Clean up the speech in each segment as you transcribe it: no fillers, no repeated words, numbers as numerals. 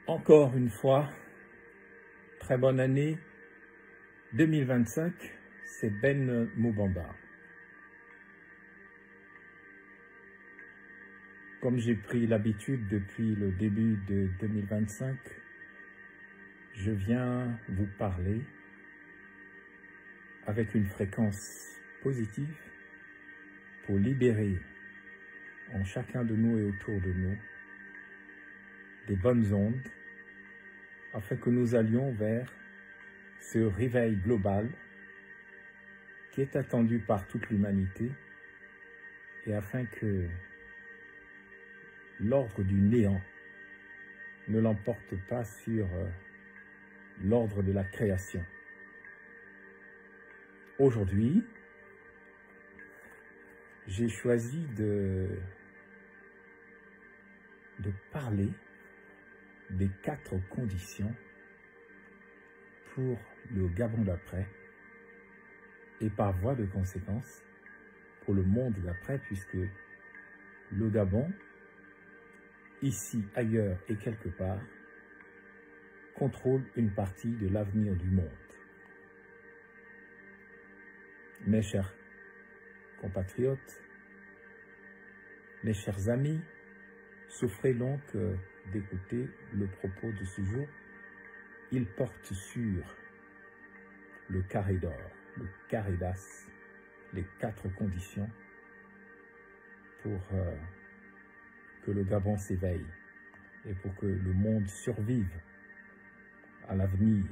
Encore une fois, très bonne année 2025, c'est Ben Moubamba. Comme j'ai pris l'habitude depuis le début de 2025, je viens vous parler avec une fréquence positive pour libérer en chacun de nous et autour de nous des bonnes ondes afin que nous allions vers ce réveil global qui est attendu par toute l'humanité et afin que l'ordre du néant ne l'emporte pas sur l'ordre de la création. Aujourd'hui, j'ai choisi de parler des 4 conditions pour le Gabon d'après et par voie de conséquence pour le monde d'après, puisque le Gabon, ici, ailleurs et quelque part, contrôle une partie de l'avenir du monde. Mes chers compatriotes, mes chers amis, souffrez donc d'écouter le propos de ce jour. Il porte sur le carré d'or, le carré d'as, les 4 conditions pour que le Gabon s'éveille et pour que le monde survive à l'avenir,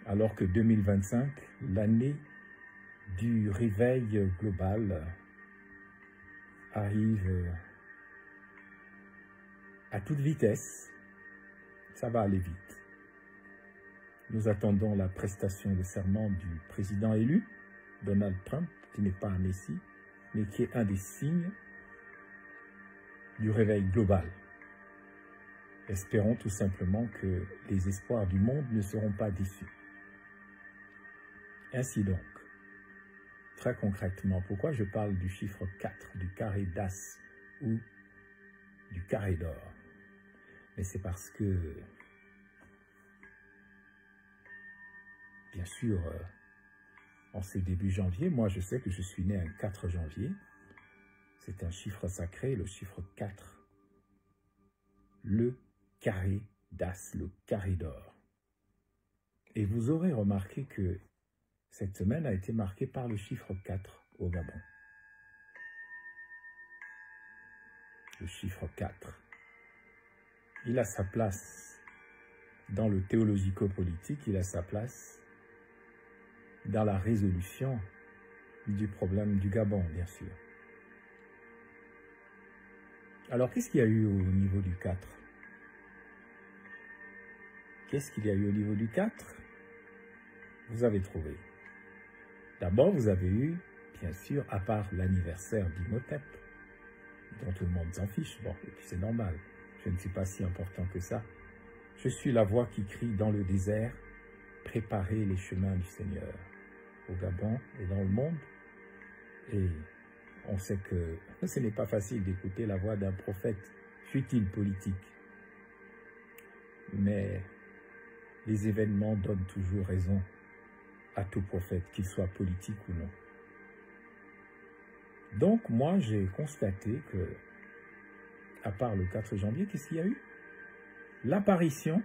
alors que 2025, l'année du réveil global, arrive à toute vitesse. Ça va aller vite. Nous attendons la prestation de serment du président élu, Donald Trump, qui n'est pas un messie, mais qui est un des signes du réveil global. Espérons tout simplement que les espoirs du monde ne seront pas déçus. Ainsi donc, très concrètement, pourquoi je parle du chiffre 4, du carré d'as ou du carré d'or? Mais c'est parce que, bien sûr, en ce début janvier, moi je sais que je suis né un 4 janvier. C'est un chiffre sacré, le chiffre 4. Le carré d'as, le carré d'or. Et vous aurez remarqué que cette semaine a été marquée par le chiffre 4 au Gabon. Le chiffre 4. Il a sa place dans le théologico-politique, il a sa place dans la résolution du problème du Gabon, bien sûr. Alors, qu'est-ce qu'il y a eu au niveau du 4? Qu'est-ce qu'il y a eu au niveau du 4? Vous avez trouvé. D'abord, vous avez eu, bien sûr, à part l'anniversaire d'Imhotep, dont tout le monde s'en fiche, bon, et puis c'est normal, je ne suis pas si important que ça. Je suis la voix qui crie dans le désert, préparez les chemins du Seigneur, au Gabon et dans le monde. Et on sait que ce n'est pas facile d'écouter la voix d'un prophète, fût-il politique. Mais les événements donnent toujours raison à tout prophète, qu'il soit politique ou non. Donc moi, j'ai constaté que, à part le 4 janvier, qu'est-ce qu'il y a eu? L'apparition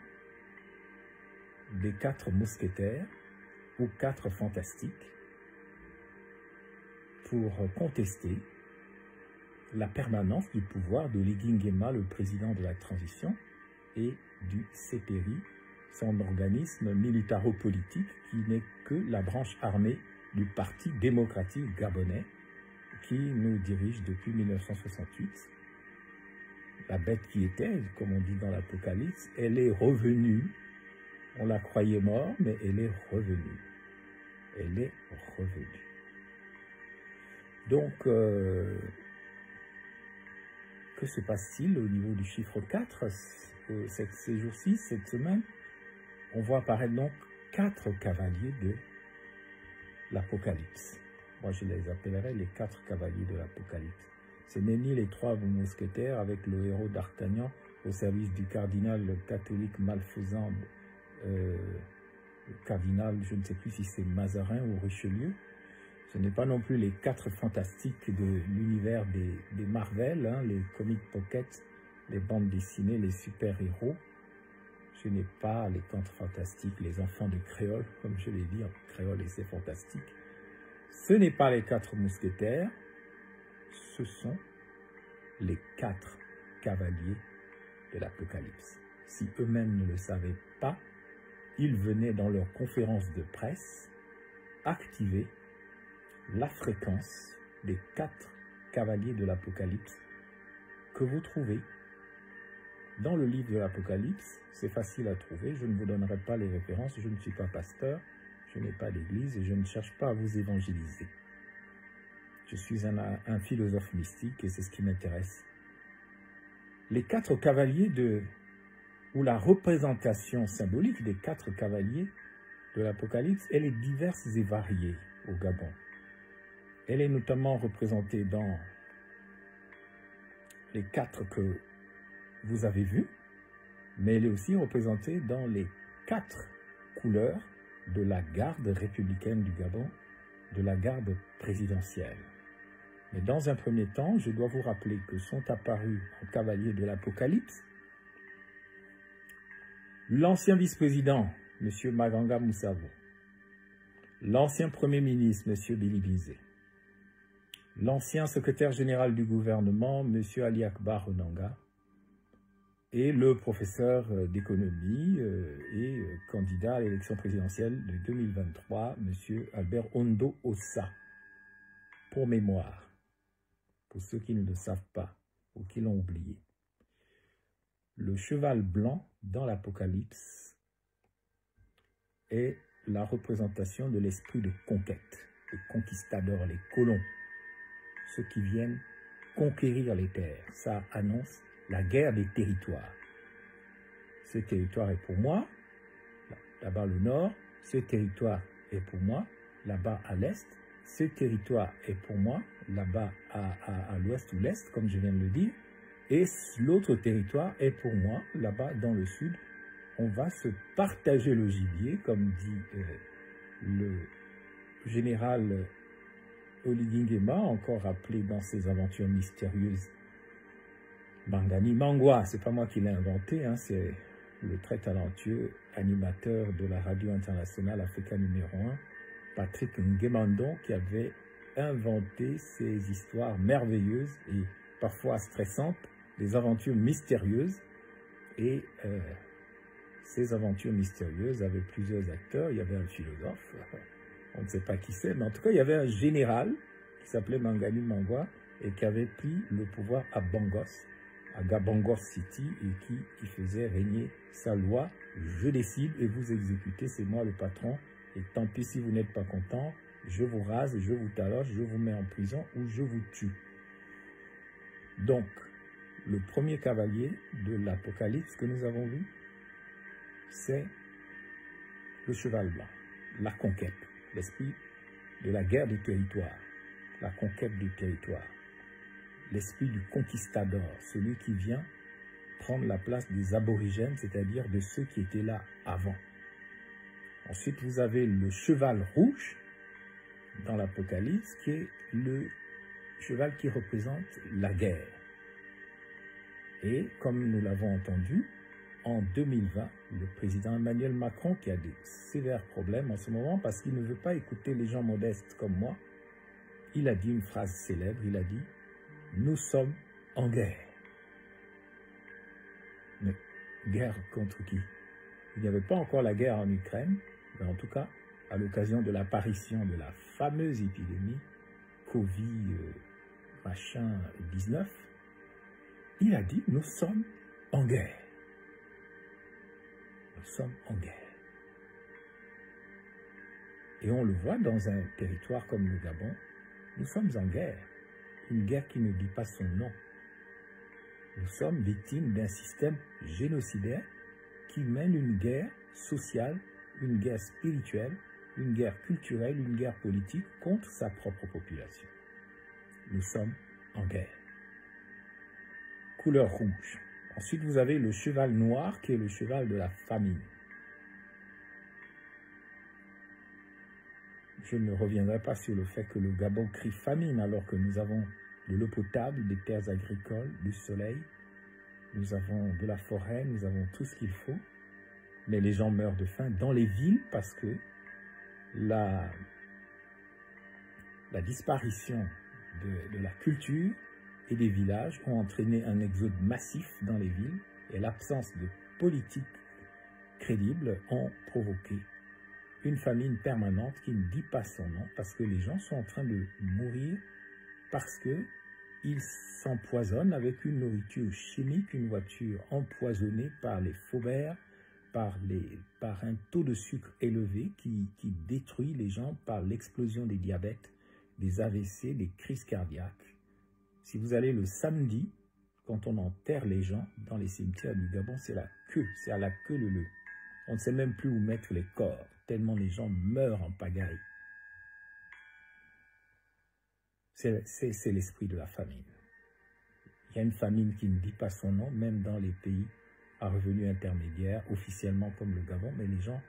des 4 mousquetaires, ou 4 fantastiques, pour contester la permanence du pouvoir de Oligui Nguema, le président de la transition, et du CPRI, son organisme militaro-politique qui n'est que la branche armée du Parti démocratique gabonais qui nous dirige depuis 1968. La bête qui était, comme on dit dans l'Apocalypse, elle est revenue. On la croyait morte, mais elle est revenue. Elle est revenue. Donc, que se passe-t-il au niveau du chiffre 4 ces jours-ci, cette semaine? On voit apparaître donc 4 cavaliers de l'Apocalypse. Moi, je les appellerai les 4 cavaliers de l'Apocalypse. Ce n'est ni les 3 mousquetaires avec le héros d'Artagnan au service du cardinal catholique malfaisant, le cardinal, je ne sais plus si c'est Mazarin ou Richelieu. Ce n'est pas non plus les 4 fantastiques de l'univers des Marvel, hein, les comic pockets, les bandes dessinées, les super-héros. Ce n'est pas les contes fantastiques, les enfants de Créole, comme je l'ai dit, Créole et c'est fantastique. Ce n'est pas les 4 mousquetaires, ce sont les 4 cavaliers de l'Apocalypse. Si eux-mêmes ne le savaient pas, ils venaient dans leur conférence de presse activer la fréquence des 4 cavaliers de l'Apocalypse que vous trouvez dans le livre de l'Apocalypse. C'est facile à trouver, je ne vous donnerai pas les références, je ne suis pas pasteur, je n'ai pas d'église et je ne cherche pas à vous évangéliser. Je suis un philosophe mystique et c'est ce qui m'intéresse. Les 4 cavaliers ou la représentation symbolique des 4 cavaliers de l'Apocalypse, elle est diverse et variée au Gabon. Elle est notamment représentée dans les 4 que vous avez vus, mais elle est aussi représentée dans les 4 couleurs de la garde républicaine du Gabon, de la garde présidentielle. Mais dans un premier temps, je dois vous rappeler que sont apparus en cavaliers de l'Apocalypse l'ancien vice-président, M. Maganga Moussavo, l'ancien premier ministre, M. Billy Bizet, l'ancien secrétaire général du gouvernement, M. Ali Akbar Onanga, et le professeur d'économie et candidat à l'élection présidentielle de 2023, M. Albert Ondo Ossa. Pour mémoire, pour ceux qui ne le savent pas ou qui l'ont oublié, le cheval blanc dans l'Apocalypse est la représentation de l'esprit de conquête, les conquistadors, les colons, ceux qui viennent conquérir les terres. Ça annonce la guerre des territoires. Ce territoire est pour moi, là-bas le nord, ce territoire est pour moi, là-bas à l'est, ce territoire est pour moi, là-bas à l'ouest ou l'est, comme je viens de le dire, et l'autre territoire est pour moi, là-bas dans le sud. On va se partager le gibier, comme dit le général Oligingema, encore appelé dans ses aventures mystérieuses Mangani Mangwa. C'est pas moi qui l'ai inventé, hein, c'est le très talentueux animateur de la radio internationale Africa numéro 1, Patrick Nguemandon, qui avait inventé ces histoires merveilleuses et parfois stressantes, des aventures mystérieuses. Et ces aventures mystérieuses avaient plusieurs acteurs. Il y avait un philosophe, on ne sait pas qui c'est, mais en tout cas, il y avait un général qui s'appelait Mangani Mangwa et qui avait pris le pouvoir à Bangos, à Gabangos City, et qui faisait régner sa loi. Je décide et vous exécutez, c'est moi le patron, et tant pis si vous n'êtes pas content, je vous rase, je vous taloche, je vous mets en prison ou je vous tue. Donc, le premier cavalier de l'Apocalypse que nous avons vu, c'est le cheval blanc, la conquête, l'esprit de la guerre du territoire, la conquête du territoire, l'esprit du conquistador, celui qui vient prendre la place des aborigènes, c'est-à-dire de ceux qui étaient là avant. Ensuite, vous avez le cheval rouge dans l'Apocalypse, qui est le cheval qui représente la guerre. Et comme nous l'avons entendu, en 2020, le président Emmanuel Macron, qui a des sévères problèmes en ce moment parce qu'il ne veut pas écouter les gens modestes comme moi, il a dit une phrase célèbre, il a dit « Nous sommes en guerre ». Mais guerre contre qui? Il n'y avait pas encore la guerre en Ukraine, mais en tout cas, à l'occasion de l'apparition de la fameuse épidémie Covid-19, il a dit « Nous sommes en guerre ». Nous sommes en guerre. Et on le voit dans un territoire comme le Gabon, nous sommes en guerre. Une guerre qui ne dit pas son nom. Nous sommes victimes d'un système génocidaire qui mène une guerre sociale, une guerre spirituelle, une guerre culturelle, une guerre politique contre sa propre population. Nous sommes en guerre. Couleur rouge Ensuite, vous avez le cheval noir qui est le cheval de la famine. Je ne reviendrai pas sur le fait que le Gabon crie famine alors que nous avons de l'eau potable, des terres agricoles, du soleil, nous avons de la forêt, nous avons tout ce qu'il faut. Mais les gens meurent de faim dans les villes parce que la disparition de la culture et des villages ont entraîné un exode massif dans les villes et l'absence de politique crédible ont provoqué une famine permanente qui ne dit pas son nom parce que les gens sont en train de mourir parce qu'ils s'empoisonnent avec une nourriture chimique, une voiture empoisonnée par les faubères, par un taux de sucre élevé qui détruit les gens par l'explosion des diabètes, des AVC, des crises cardiaques. Si vous allez le samedi, quand on enterre les gens dans les cimetières du Gabon, c'est la queue, c'est à la queue leu. On ne sait même plus où mettre les corps, tellement les gens meurent en pagaille. C'est l'esprit de la famine. Il y a une famine qui ne dit pas son nom, même dans les pays à revenus intermédiaires, officiellement comme le Gabon, mais les gens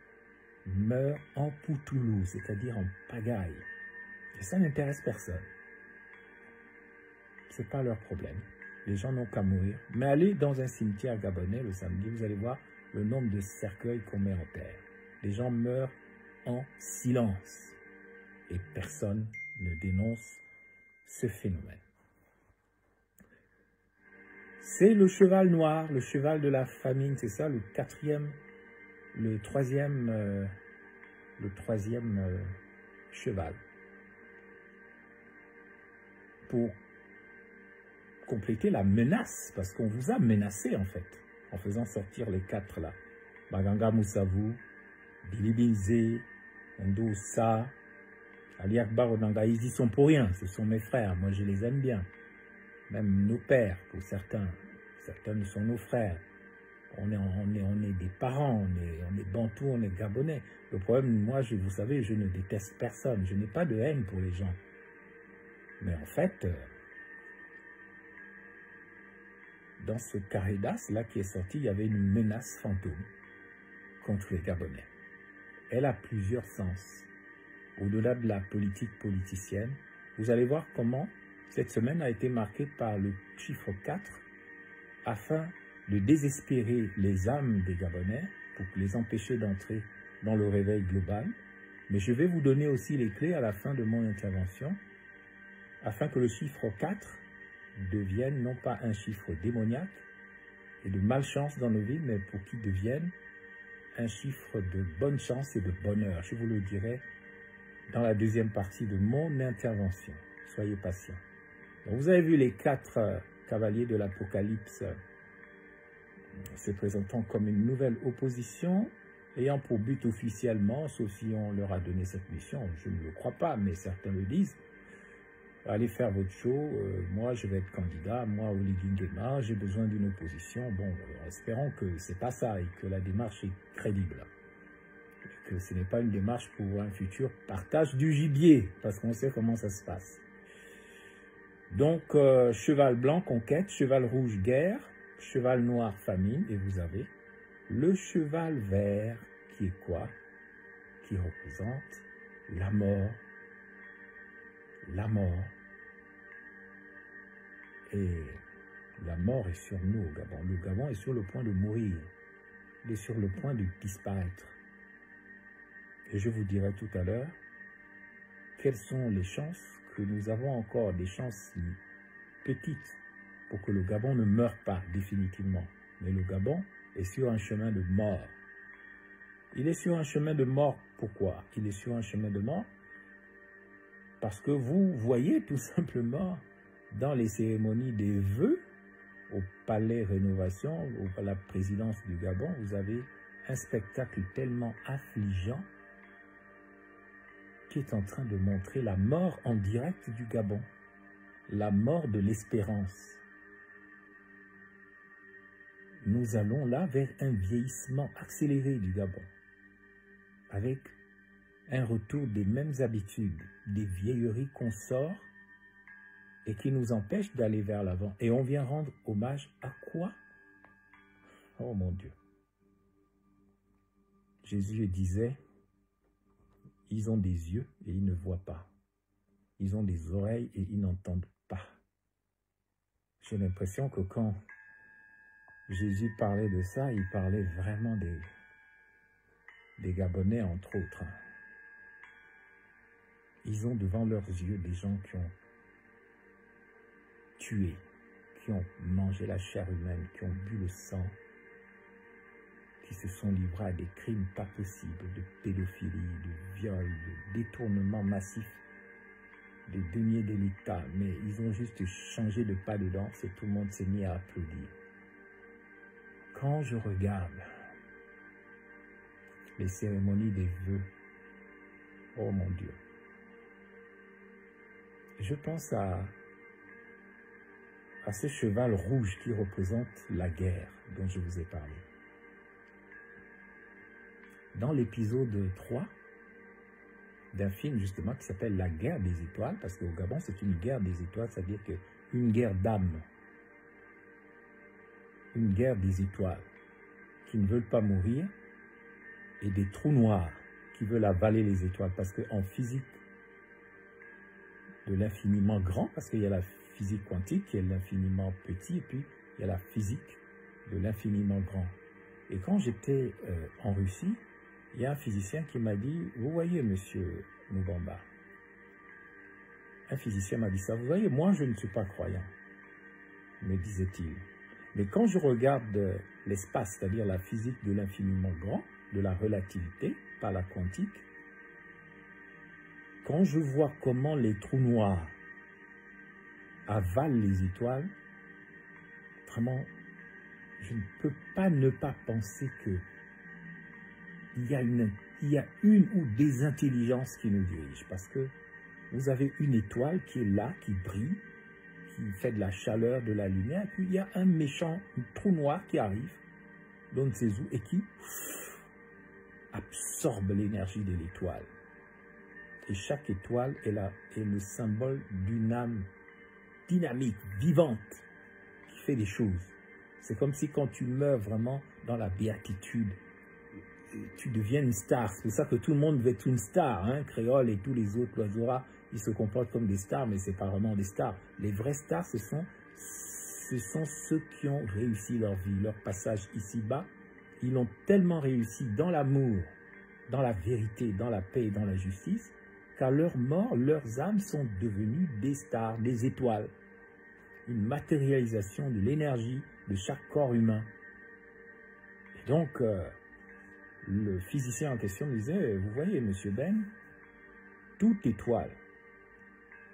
meurent en poutoulou, c'est-à-dire en pagaille. Et ça n'intéresse personne. Ce n'est pas leur problème. Les gens n'ont qu'à mourir. Mais allez dans un cimetière gabonais le samedi, vous allez voir le nombre de cercueils qu'on met en terre. Les gens meurent en silence. Et personne ne dénonce ce phénomène. C'est le cheval noir, le cheval de la famine, c'est ça, le troisième cheval. Pour compléter la menace, parce qu'on vous a menacé en fait, en faisant sortir les quatre là. Baganga Moussavu, Bilibinze, Ondo Sa, Ali Akbar Onanga, ils y sont pour rien, ce sont mes frères, moi je les aime bien. Même nos pères, pour certains sont nos frères. On est des parents, on est bantous, on est gabonais. Le problème, moi, vous savez, je ne déteste personne, je n'ai pas de haine pour les gens. Mais en fait, dans ce Caridas là qui est sorti, il y avait une menace fantôme contre les Gabonais. Elle a plusieurs sens. Au-delà de la politique politicienne, vous allez voir comment cette semaine a été marquée par le chiffre 4 afin de désespérer les âmes des Gabonais pour les empêcher d'entrer dans le réveil global. Mais je vais vous donner aussi les clés à la fin de mon intervention afin que le chiffre 4 devienne non pas un chiffre démoniaque et de malchance dans nos vies, mais pour qu'il devienne un chiffre de bonne chance et de bonheur. Je vous le dirai dans la deuxième partie de mon intervention. Soyez patients. Donc, vous avez vu les 4 cavaliers de l'Apocalypse se présentant comme une nouvelle opposition, ayant pour but officiellement, sauf si on leur a donné cette mission, je ne le crois pas, mais certains le disent, allez faire votre show, moi je vais être candidat, moi Oligui Nguema, j'ai besoin d'une opposition. Bon, espérons que c'est pas ça et que la démarche est crédible. Et que ce n'est pas une démarche pour un futur partage du gibier, parce qu'on sait comment ça se passe. Donc, cheval blanc, conquête, cheval rouge, guerre, cheval noir, famine, et vous avez le cheval vert, qui est quoi? Qui représente la mort. La mort. Et la mort est sur nous au Gabon. Le Gabon est sur le point de mourir. Il est sur le point de disparaître. Et je vous dirai tout à l'heure quelles sont les chances que nous avons encore, des chances petites pour que le Gabon ne meure pas définitivement. Mais le Gabon est sur un chemin de mort. Il est sur un chemin de mort. Pourquoi? Il est sur un chemin de mort parce que vous voyez tout simplement dans les cérémonies des vœux au palais Rénovation, à la présidence du Gabon, vous avez un spectacle tellement affligeant qui est en train de montrer la mort en direct du Gabon, la mort de l'espérance. Nous allons là vers un vieillissement accéléré du Gabon, avec un retour des mêmes habitudes, des vieilleries qu'on sort et qui nous empêchent d'aller vers l'avant. Et on vient rendre hommage à quoi? Oh mon Dieu. Jésus disait, ils ont des yeux et ils ne voient pas. Ils ont des oreilles et ils n'entendent pas. J'ai l'impression que quand Jésus parlait de ça, il parlait vraiment des Gabonais, entre autres. Ils ont devant leurs yeux des gens qui ont tué, qui ont mangé la chair humaine, qui ont bu le sang, qui se sont livrés à des crimes pas possibles, de pédophilie, de viol, de détournement massif, de deniers de l'État. Mais ils ont juste changé de pas de danse et tout le monde s'est mis à applaudir. Quand je regarde les cérémonies des vœux, oh mon Dieu, je pense à ce cheval rouge qui représente la guerre dont je vous ai parlé. Dans l'épisode 3 d'un film justement qui s'appelle La guerre des étoiles, parce qu'au Gabon c'est une guerre des étoiles, c'est-à-dire qu'une guerre d'âme, une guerre des étoiles qui ne veulent pas mourir et des trous noirs qui veulent avaler les étoiles, parce qu'en physique de l'infiniment grand, parce qu'il y a la physique quantique qui est l'infiniment petit, et puis il y a la physique de l'infiniment grand. Et quand j'étais en Russie, il y a un physicien qui m'a dit, vous voyez monsieur Mubamba, un physicien m'a dit ça, vous voyez, moi je ne suis pas croyant, me disait-il. Mais quand je regarde l'espace, c'est-à-dire la physique de l'infiniment grand, de la relativité, pas la quantique, quand je vois comment les trous noirs avalent les étoiles, vraiment, je ne peux pas ne pas penser que il y a une ou des intelligences qui nous dirigent, parce que vous avez une étoile qui est là, qui brille, qui fait de la chaleur, de la lumière, et puis il y a un méchant, un trou noir qui arrive, donne ses où, et qui absorbe l'énergie de l'étoile. Et chaque étoile est le symbole d'une âme dynamique, vivante, qui fait des choses. C'est comme si quand tu meurs vraiment dans la béatitude, tu deviens une star. C'est pour ça que tout le monde veut être une star. Hein? Créole et tous les autres, l'Oiseau, ils se comportent comme des stars, mais ce n'est pas vraiment des stars. Les vrais stars, ce sont ceux qui ont réussi leur vie, leur passage ici-bas. Ils ont tellement réussi dans l'amour, dans la vérité, dans la paix et dans la justice, qu'à leur mort, leurs âmes sont devenues des stars, des étoiles. Une matérialisation de l'énergie de chaque corps humain. Et donc, le physicien en question me disait, vous voyez, monsieur Ben, toute étoile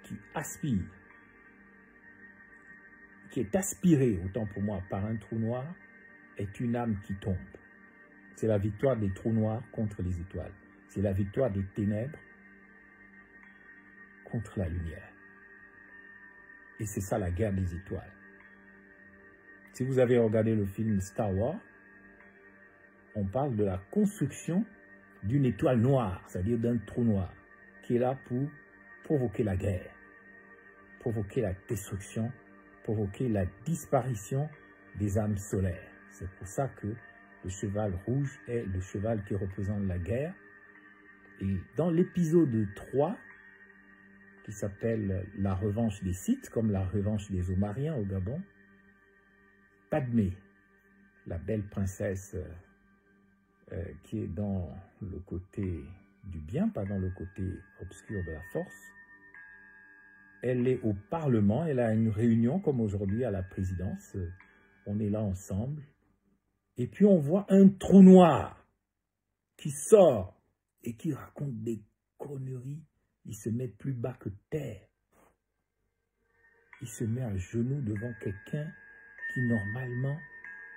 qui aspire, qui est aspirée, autant pour moi, par un trou noir, est une âme qui tombe. C'est la victoire des trous noirs contre les étoiles. C'est la victoire des ténèbres contre la lumière. Et c'est ça la guerre des étoiles. Si vous avez regardé le film Star Wars, on parle de la construction d'une étoile noire, c'est-à-dire d'un trou noir, qui est là pour provoquer la guerre, provoquer la destruction, provoquer la disparition des âmes solaires. C'est pour ça que le cheval rouge est le cheval qui représente la guerre. Et dans l'épisode 3, qui s'appelle « La revanche des Sith », comme la revanche des Omariens au Gabon, Padmé, la belle princesse qui est dans le côté du bien, pas dans le côté obscur de la force, elle est au Parlement, elle a une réunion comme aujourd'hui à la présidence, on est là ensemble, et puis on voit un trou noir qui sort et qui raconte des conneries. Il se met plus bas que terre. Il se met à genoux devant quelqu'un qui normalement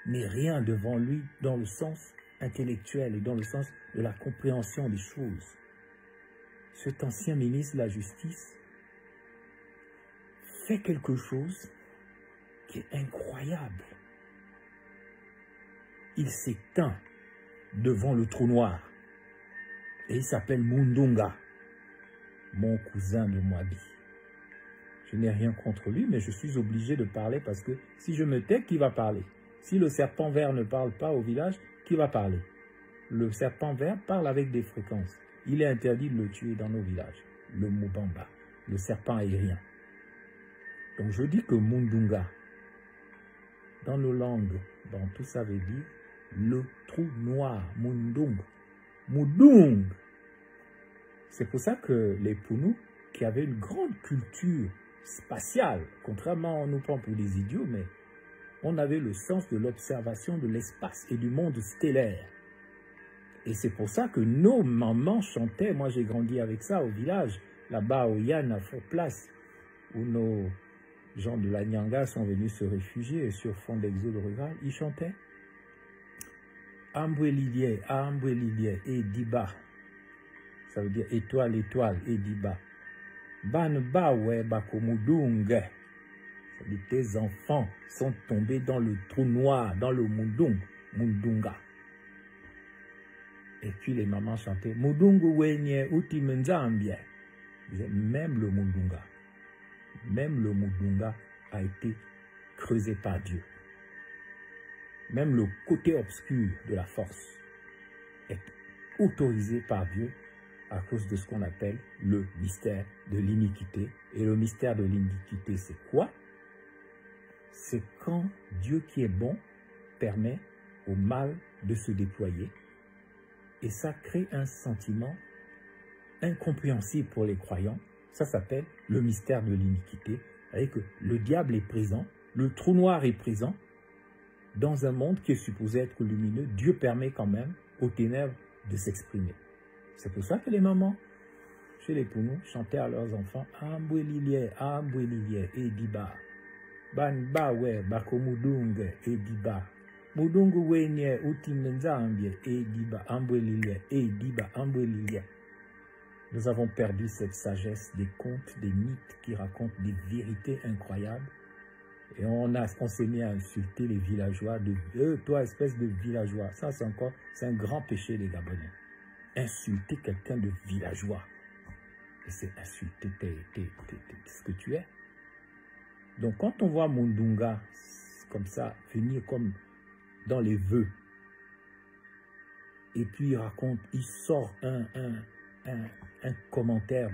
n'est rien devant lui dans le sens intellectuel et dans le sens de la compréhension des choses. Cet ancien ministre de la Justice fait quelque chose qui est incroyable. Il s'éteint devant le trou noir et il s'appelle Mundunga, mon cousin de Moabi. Je n'ai rien contre lui, mais je suis obligé de parler parce que si je me tais, qui va parler? Si le serpent vert ne parle pas au village, qui va parler? Le serpent vert parle avec des fréquences. Il est interdit de le tuer dans nos villages. Le Mubamba, le serpent aérien. Donc je dis que Mundunga, dans nos langues, tout ça veut dire le trou noir, Mundung. Mundung. C'est pour ça que les Pounous, qui avaient une grande culture spatiale, contrairement à nous prend pour des idiots, mais on avait le sens de l'observation de l'espace et du monde stellaire. Et c'est pour ça que nos mamans chantaient, moi j'ai grandi avec ça au village, là-bas au Yann à Fort-Place, où nos gens de la Nyanga sont venus se réfugier sur fond d'exode rural, ils chantaient Ambouelilie, Ambouelilie, et Diba. Ça veut dire étoile, étoile, et Diba. Ban Bawe Bakomudung. Ça veut dire tes enfants sont tombés dans le trou noir, dans le Mundung, Mundunga. Et puis les mamans chantaient Mundungu Wenye Uti Menzambie. Même le Mundunga a été creusé par Dieu. Même le côté obscur de la force est autorisé par Dieu à cause de ce qu'on appelle le mystère de l'iniquité. Et le mystère de l'iniquité, c'est quoi? C'est quand Dieu qui est bon permet au mal de se déployer. Et ça crée un sentiment incompréhensible pour les croyants. Ça s'appelle le mystère de l'iniquité. Avec que le diable est présent, le trou noir est présent. Dans un monde qui est supposé être lumineux, Dieu permet quand même aux ténèbres de s'exprimer. C'est pour ça que les mamans, chez les Pounous, chantaient à leurs enfants « Ambouelilie, Ambouelilie, et Diba. Ban Bawe, Bakomudung, et Diba. Mudungu Wenye, Utimenzambie, et Diba, Ambouelilie, et Diba, Ambouelilie. » Nous avons perdu cette sagesse des contes, des mythes qui racontent des vérités incroyables. Et on s'est mis à insulter les villageois de toi, espèce de villageois. Ça, c'est un grand péché des Gabonais. Insulter quelqu'un de villageois. Et c'est insulter ce que tu es. Donc, quand on voit Mundunga comme ça, venir comme dans les vœux, et puis il raconte, il sort un commentaire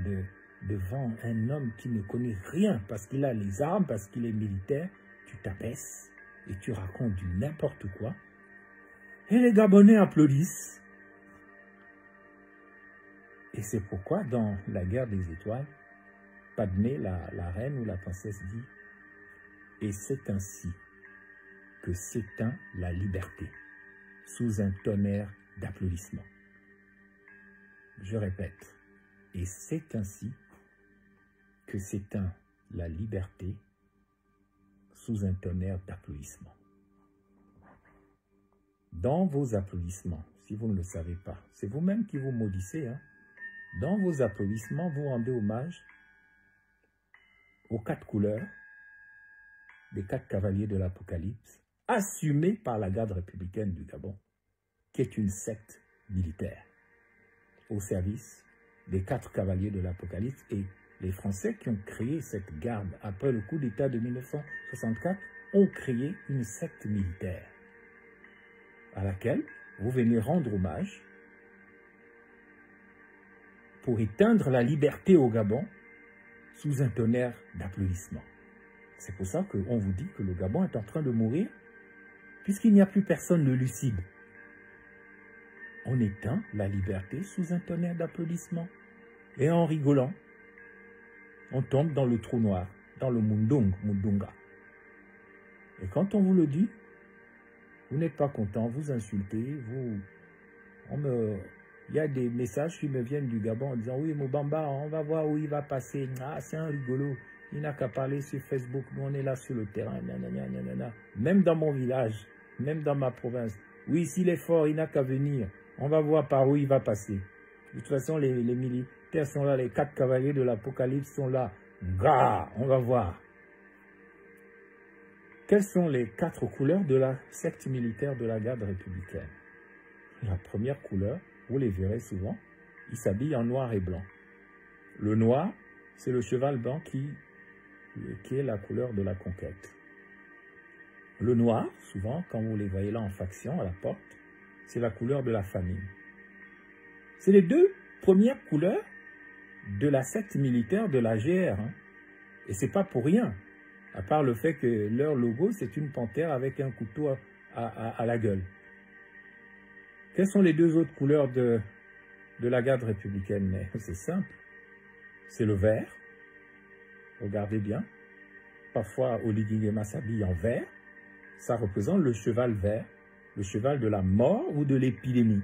devant un homme qui ne connaît rien parce qu'il a les armes, parce qu'il est militaire, tu t'abaisses et tu racontes du n'importe quoi. Et les Gabonais applaudissent. Et c'est pourquoi dans la guerre des étoiles, Padmé, la reine ou la princesse dit « Et c'est ainsi que s'éteint la liberté sous un tonnerre d'applaudissements. » Je répète, et c'est ainsi que s'éteint la liberté sous un tonnerre d'applaudissements. Dans vos applaudissements, si vous ne le savez pas, c'est vous-même qui vous maudissez, hein? Dans vos applaudissements, vous rendez hommage aux 4 couleurs des 4 cavaliers de l'Apocalypse, assumés par la garde républicaine du Gabon, qui est une secte militaire, au service des 4 cavaliers de l'Apocalypse. Et les Français qui ont créé cette garde après le coup d'État de 1964 ont créé une secte militaire à laquelle vous venez rendre hommage pour éteindre la liberté au Gabon sous un tonnerre d'applaudissements. C'est pour ça qu'on vous dit que le Gabon est en train de mourir, puisqu'il n'y a plus personne de lucide. On éteint la liberté sous un tonnerre d'applaudissements. Et en rigolant, on tombe dans le trou noir, dans le Mundunga. Et quand on vous le dit, vous n'êtes pas content, vous insultez, il y a des messages qui me viennent du Gabon en disant « Oui, Mubamba, on va voir où il va passer. Ah, c'est un rigolo. Il n'a qu'à parler sur Facebook. Nous, on est là sur le terrain. » Même dans mon village, même dans ma province. « Oui, s'il est fort, il n'a qu'à venir. On va voir par où il va passer. » De toute façon, les militaires sont là. Les 4 cavaliers de l'Apocalypse sont là. Gah, on va voir. Quelles sont les 4 couleurs de la secte militaire de la garde républicaine? La première couleur, vous les verrez souvent, ils s'habillent en noir et blanc. Le noir, c'est le cheval blanc qui est la couleur de la conquête. Le noir, souvent, quand vous les voyez là en faction à la porte, c'est la couleur de la famine. C'est les deux premières couleurs de la secte militaire de la GR. Hein. Et c'est pas pour rien, à part le fait que leur logo, c'est une panthère avec un couteau à la gueule. Quelles sont les deux autres couleurs de la garde républicaine? Mais c'est simple. C'est le vert. Regardez bien. Parfois, Oligui Nguema s'habille en vert. Ça représente le cheval vert, le cheval de la mort ou de l'épidémie.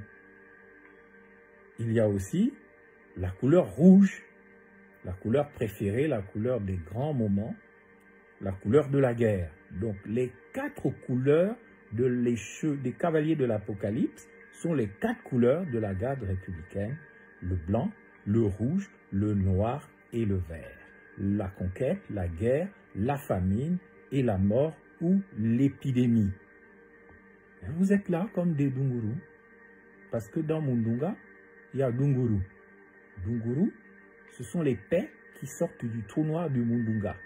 Il y a aussi la couleur rouge, la couleur préférée, la couleur des grands moments, la couleur de la guerre. Donc, les 4 couleurs des cavaliers de l'Apocalypse sont les 4 couleurs de la garde républicaine, le blanc, le rouge, le noir et le vert. La conquête, la guerre, la famine et la mort ou l'épidémie. Vous êtes là comme des Dunguru, parce que dans Mundunga, il y a Dunguru. Dunguru, ce sont les paix qui sortent du trou noir du Mundunga.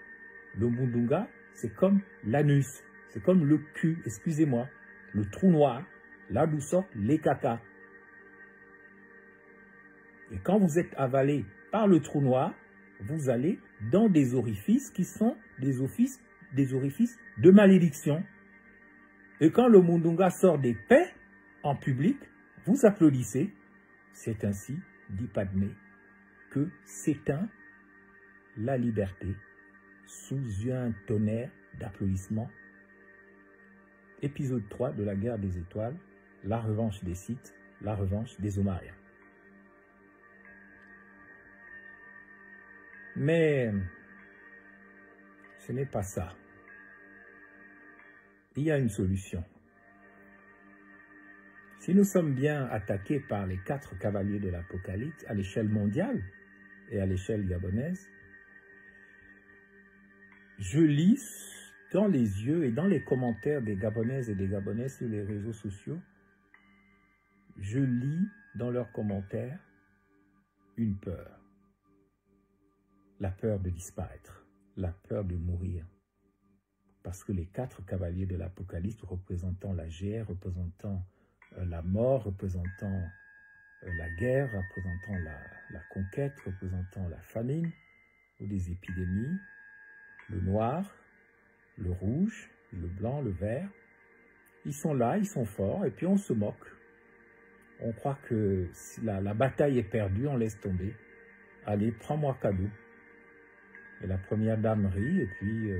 Le Mundunga, c'est comme l'anus, c'est comme le cul, excusez-moi, le trou noir, là d'où sortent les caca. Et quand vous êtes avalé par le trou noir, vous allez dans des orifices qui sont des orifices de malédiction. Et quand le Mundunga sort des paix en public, vous applaudissez. C'est ainsi, dit Padmé, que s'éteint la liberté sous un tonnerre d'applaudissements. Épisode 3 de la guerre des étoiles, la revanche des Scythes, la revanche des Omariens. Mais ce n'est pas ça. Il y a une solution. Si nous sommes bien attaqués par les 4 cavaliers de l'Apocalypse à l'échelle mondiale et à l'échelle gabonaise, je lis dans les yeux et dans les commentaires des Gabonaises et des Gabonais sur les réseaux sociaux, je lis dans leurs commentaires une peur. La peur de disparaître, la peur de mourir. Parce que les 4 cavaliers de l'Apocalypse représentant la GR, représentant la mort, représentant la guerre, représentant la conquête, représentant la famine ou des épidémies, le noir, le rouge, le blanc, le vert, ils sont là, ils sont forts, et puis on se moque. On croit que si la bataille est perdue, on laisse tomber. Allez, prends-moi cadeau. Et la première dame rit, et puis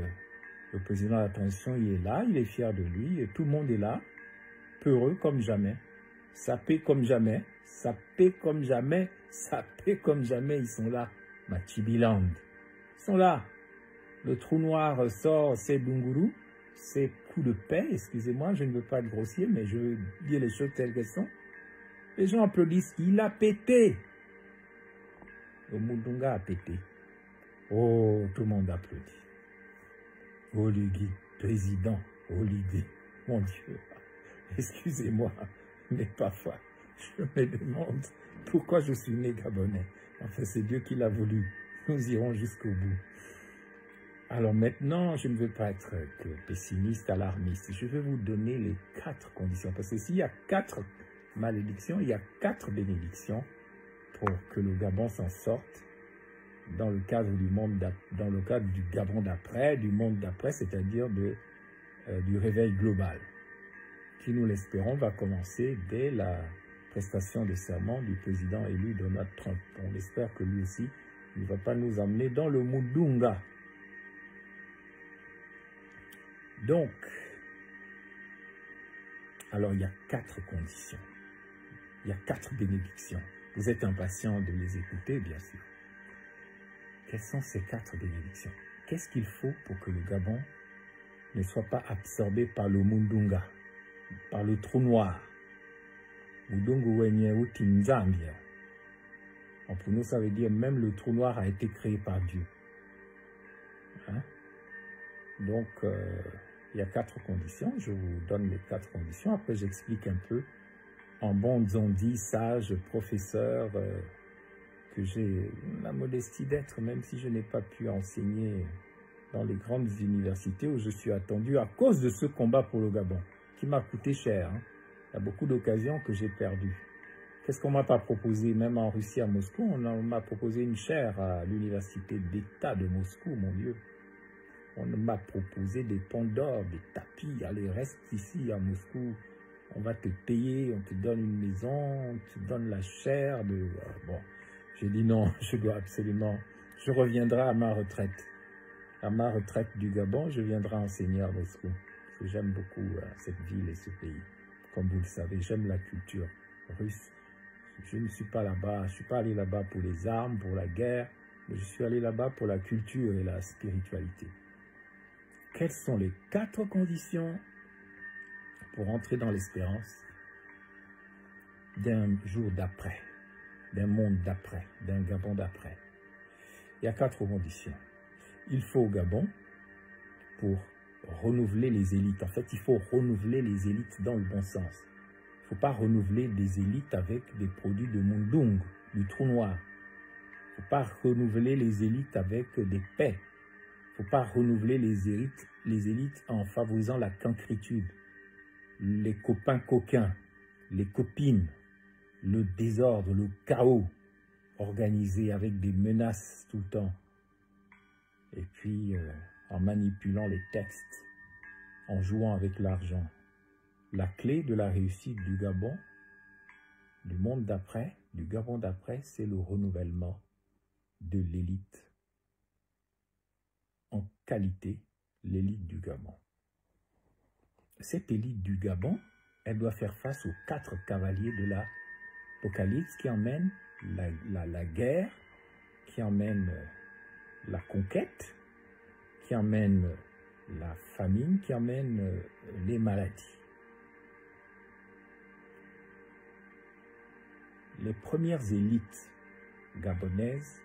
le président de la transition, il est là, il est fier de lui, et tout le monde est là, peureux comme jamais, sapé comme jamais, sapé comme jamais, sapé comme jamais, ils sont là, Machibiland. Ils sont là. Le trou noir sort ses Dunguru, ses coups de paix, excusez-moi, je ne veux pas être grossier, mais je veux dire les choses telles qu'elles sont. Les gens applaudissent, il a pété. Le Mundunga a pété. Oh, tout le monde applaudit. Oligui, président, Oligui, mon Dieu, excusez-moi, mais parfois, je me demande pourquoi je suis né gabonais. Enfin, c'est Dieu qui l'a voulu. Nous irons jusqu'au bout. Alors maintenant, je ne veux pas être que pessimiste, alarmiste. Je vais vous donner les 4 conditions. Parce que s'il y a 4 malédictions, il y a 4 bénédictions pour que le Gabon s'en sorte dans le cadre du Gabon d'après, du monde d'après, c'est-à-dire du réveil global, qui, nous l'espérons, va commencer dès la prestation de serment du président élu Donald Trump. On espère que lui aussi ne va pas nous emmener dans le Mundunga. Donc, alors il y a 4 conditions, il y a 4 bénédictions. Vous êtes impatient de les écouter, bien sûr. Quelles sont ces 4 bénédictions? Qu'est-ce qu'il faut pour que le Gabon ne soit pas absorbé par le Mundunga, par le trou noir? Pour nous, ça veut dire même le trou noir a été créé par Dieu. Hein? Donc, il y a 4 conditions. Je vous donne les 4 conditions. Après, j'explique un peu en bon zondi, sage, professeur, que j'ai la modestie d'être, même si je n'ai pas pu enseigner dans les grandes universités où je suis attendu à cause de ce combat pour le Gabon, qui m'a coûté cher. Hein. Il y a beaucoup d'occasions que j'ai perdues. Qu'est-ce qu'on ne m'a pas proposé, même en Russie, à Moscou? On m'a proposé une chaire à l'université d'État de Moscou, mon Dieu. On m'a proposé des ponts d'or, des tapis. Allez, reste ici à Moscou. On va te payer, on te donne une maison, on te donne la chaire. Bon, j'ai dit non, je dois absolument... Je reviendrai à ma retraite. À ma retraite du Gabon, je viendrai enseigner à Moscou. Parce que j'aime beaucoup cette ville et ce pays. Comme vous le savez, j'aime la culture russe. Je ne suis pas là-bas, je ne suis pas allé là-bas pour les armes, pour la guerre, mais je suis allé là-bas pour la culture et la spiritualité. Quelles sont les 4 conditions pour entrer dans l'espérance d'un jour d'après, d'un monde d'après, d'un Gabon d'après? Il y a 4 conditions. Il faut au Gabon, pour renouveler les élites, en fait, il faut renouveler les élites dans le bon sens. Il ne faut pas renouveler des élites avec des produits de Mundung, du trou noir. Il ne faut pas renouveler les élites avec des paix. Il ne faut pas renouveler les élites en favorisant la cancritude, les copains coquins, les copines, le désordre, le chaos organisé avec des menaces tout le temps. Et puis, en manipulant les textes, en jouant avec l'argent. La clé de la réussite du Gabon, du monde d'après, du Gabon d'après, c'est le renouvellement de l'élite. En qualité, l'élite du Gabon. Cette élite du Gabon, elle doit faire face aux 4 cavaliers de l'Apocalypse qui emmènent la guerre, qui emmènent la conquête, qui emmènent la famine, qui emmènent les maladies. Les premières élites gabonaises,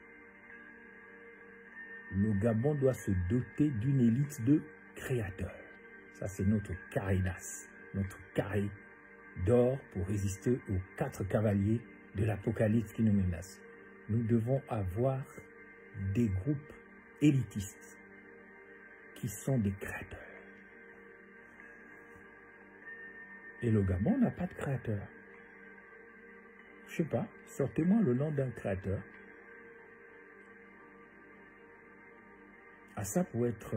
le Gabon doit se doter d'une élite de créateurs. Ça, c'est notre carré d'as, notre carré d'or pour résister aux 4 cavaliers de l'Apocalypse qui nous menacent. Nous devons avoir des groupes élitistes qui sont des créateurs. Et le Gabon n'a pas de créateur. Je sais pas, sortez-moi le nom d'un créateur. Ah, ça pour être,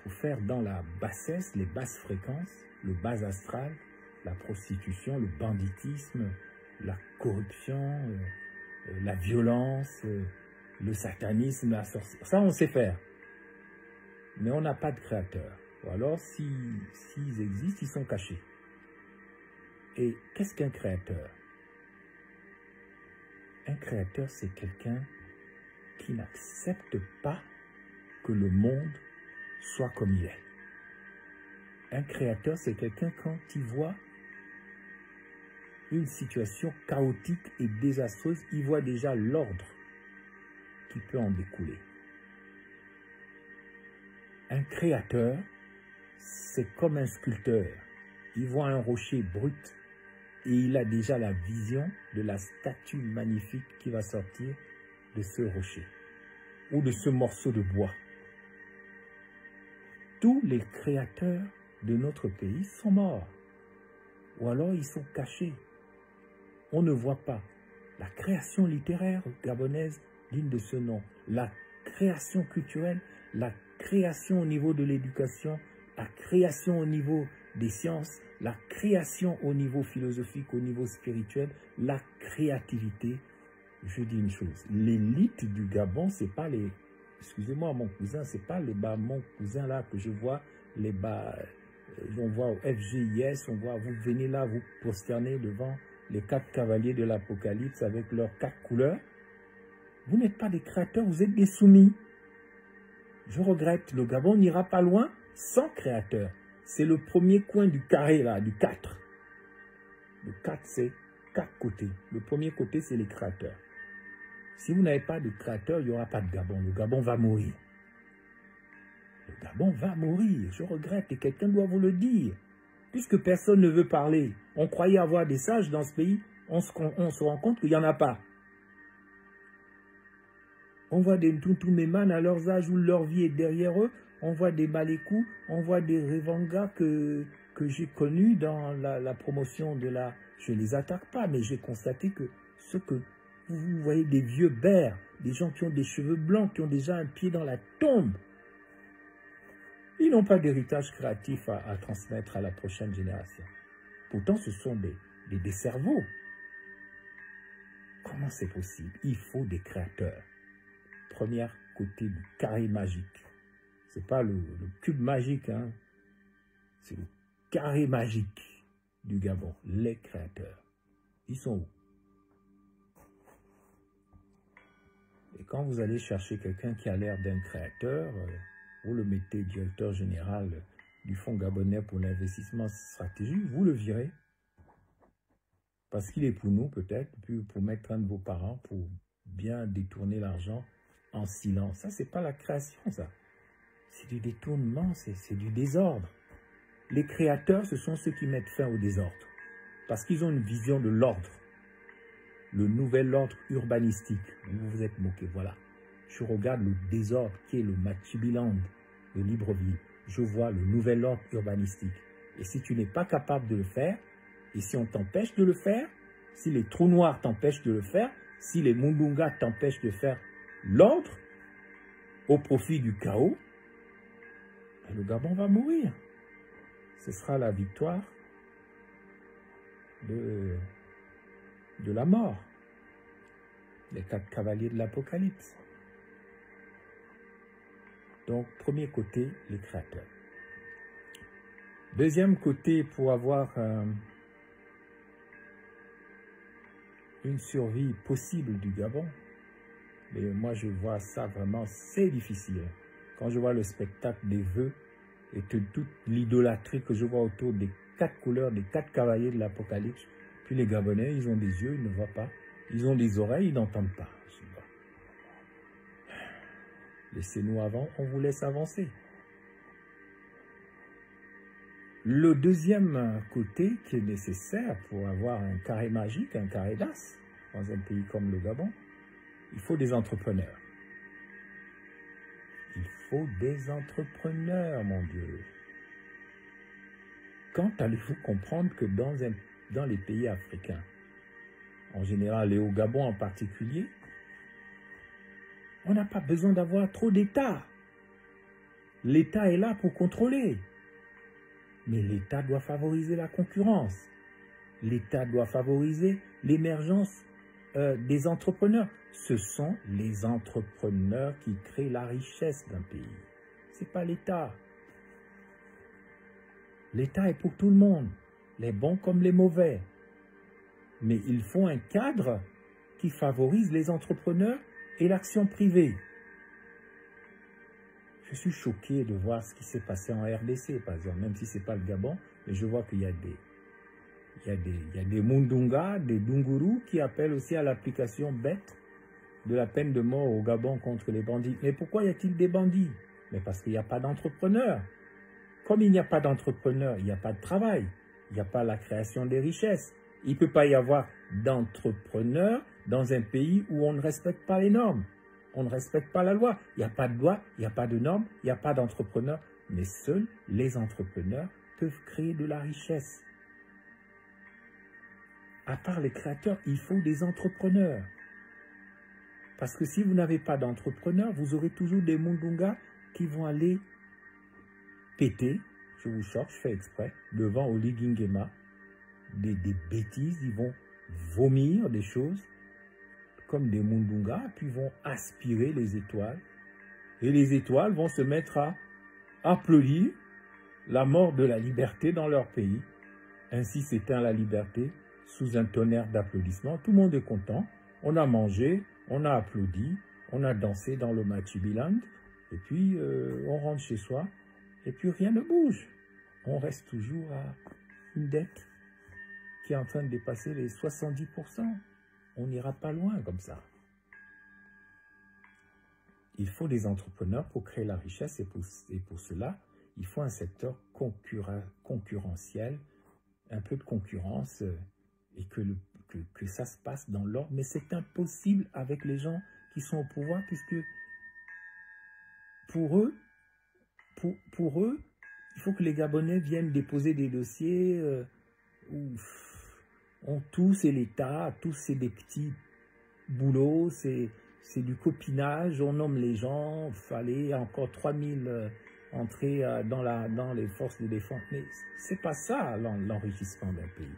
pour faire dans la bassesse, les basses fréquences, le bas astral, la prostitution, le banditisme, la corruption, la violence, le satanisme, la sorcellerie. Ça, on sait faire. Mais on n'a pas de créateur. Ou alors, s'ils existent, ils sont cachés. Et qu'est-ce qu'un créateur? Un créateur, c'est quelqu'un qui n'accepte pas que le monde soit comme il est. Un créateur, c'est quelqu'un quand il voit une situation chaotique et désastreuse, il voit déjà l'ordre qui peut en découler. Un créateur, c'est comme un sculpteur. Il voit un rocher brut et il a déjà la vision de la statue magnifique qui va sortir de ce rocher ou de ce morceau de bois. Tous les créateurs de notre pays sont morts ou alors ils sont cachés. On ne voit pas. La création littéraire gabonaise digne de ce nom, la création culturelle, la création au niveau de l'éducation, la création au niveau des sciences, la création au niveau philosophique, au niveau spirituel, la créativité. Je dis une chose, l'élite du Gabon, c'est pas les... Excusez-moi mon cousin, c'est pas les bas, mon cousin là que je vois, les bas, on voit au FGIS, on voit, vous venez là, vous prosternez devant les 4 cavaliers de l'Apocalypse avec leurs 4 couleurs. Vous n'êtes pas des créateurs, vous êtes des soumis. Je regrette, le Gabon n'ira pas loin sans créateur. C'est le premier coin du carré là, du 4. Le 4, c'est 4 côtés. Le premier côté, c'est les créateurs. Si vous n'avez pas de créateur, il n'y aura pas de Gabon. Le Gabon va mourir. Le Gabon va mourir. Je regrette et quelqu'un doit vous le dire. Puisque personne ne veut parler. On croyait avoir des sages dans ce pays. On se rend compte qu'il n'y en a pas. On voit des Ntuntumeman à leurs âges où leur vie est derrière eux. On voit des Malekou, on voit des Revanga que j'ai connus dans la promotion de la... Je ne les attaque pas, mais j'ai constaté que ce que vous voyez, des vieux bères, des gens qui ont des cheveux blancs, qui ont déjà un pied dans la tombe, ils n'ont pas d'héritage créatif à transmettre à la prochaine génération. Pourtant, ce sont des cerveaux. Comment c'est possible? Il faut des créateurs. Premier côté du carré magique. Ce n'est pas le cube magique, hein. C'est le carré magique du Gabon. Les créateurs. Ils sont où? Et quand vous allez chercher quelqu'un qui a l'air d'un créateur, vous le mettez directeur général du Fonds gabonais pour l'investissement stratégique, vous le virez. Parce qu'il est pour nous, peut-être, puis pour mettre un de vos parents, pour bien détourner l'argent en silence. Ça, c'est pas la création, ça. C'est du détournement, c'est du désordre. Les créateurs, ce sont ceux qui mettent fin au désordre. Parce qu'ils ont une vision de l'ordre. Le nouvel ordre urbanistique. Vous vous êtes moqué, voilà. Je regarde le désordre qui est le Machibiland de Libreville. Je vois le nouvel ordre urbanistique. Et si tu n'es pas capable de le faire, et si on t'empêche de le faire, si les trous noirs t'empêchent de le faire, si les Mundunga t'empêchent de faire l'ordre au profit du chaos, le Gabon va mourir. Ce sera la victoire de la mort. Les 4 cavaliers de l'Apocalypse. Donc, premier côté, les créateurs. Deuxième côté, pour avoir une survie possible du Gabon, mais moi je vois ça vraiment, c'est difficile. Quand je vois le spectacle des vœux et toute l'idolâtrie que je vois autour des 4 couleurs, des 4 cavaliers de l'Apocalypse, puis les Gabonais, ils ont des yeux, ils ne voient pas. Ils ont des oreilles, ils n'entendent pas. Laissez-nous avant, on vous laisse avancer. Le deuxième côté qui est nécessaire pour avoir un carré magique, un carré d'as, dans un pays comme le Gabon, il faut des entrepreneurs. Il faut des entrepreneurs, mon Dieu. Quand allez-vous comprendre que dans les pays africains, en général et au Gabon en particulier, on n'a pas besoin d'avoir trop d'État. L'État est là pour contrôler. Mais l'État doit favoriser la concurrence. L'État doit favoriser l'émergence des entrepreneurs. Ce sont les entrepreneurs qui créent la richesse d'un pays. Ce n'est pas l'État. L'État est pour tout le monde, les bons comme les mauvais. Mais il faut un cadre qui favorise les entrepreneurs et l'action privée. Je suis choqué de voir ce qui s'est passé en RDC, par exemple, même si ce n'est pas le Gabon, mais je vois qu'il y a des Mundunga, des Dunguru qui appellent aussi à l'application bête de la peine de mort au Gabon contre les bandits. Mais pourquoi y a-t-il des bandits? Mais parce qu'il n'y a pas d'entrepreneurs. Comme il n'y a pas d'entrepreneurs, il n'y a pas de travail, il n'y a pas la création des richesses. Il ne peut pas y avoir d'entrepreneurs dans un pays où on ne respecte pas les normes. On ne respecte pas la loi. Il n'y a pas de loi, il n'y a pas de normes, il n'y a pas d'entrepreneurs. Mais seuls les entrepreneurs peuvent créer de la richesse. À part les créateurs, il faut des entrepreneurs. Parce que si vous n'avez pas d'entrepreneurs, vous aurez toujours des Mundunga qui vont aller péter, je vous choque, je fais exprès, devant Oli Nguema, des bêtises, ils vont vomir des choses comme des Mundunga, puis vont aspirer les étoiles. Et les étoiles vont se mettre à applaudir la mort de la liberté dans leur pays. Ainsi s'éteint la liberté sous un tonnerre d'applaudissements. Tout le monde est content. On a mangé, on a applaudi, on a dansé dans le Machibiland, et puis on rentre chez soi, et puis rien ne bouge. On reste toujours à une dette qui est en train de dépasser les 70%. On n'ira pas loin comme ça. Il faut des entrepreneurs pour créer la richesse, et pour cela, il faut un secteur concurrentiel, un peu de concurrence, et que ça se passe dans l'ordre. Mais c'est impossible avec les gens qui sont au pouvoir, puisque pour eux, il faut que les Gabonais viennent déposer des dossiers où tout c'est l'État, tout c'est des petits boulots, c'est du copinage, on nomme les gens, il fallait encore 3000 entrer dans les forces de défense. Mais c'est pas ça l'enrichissement d'un pays.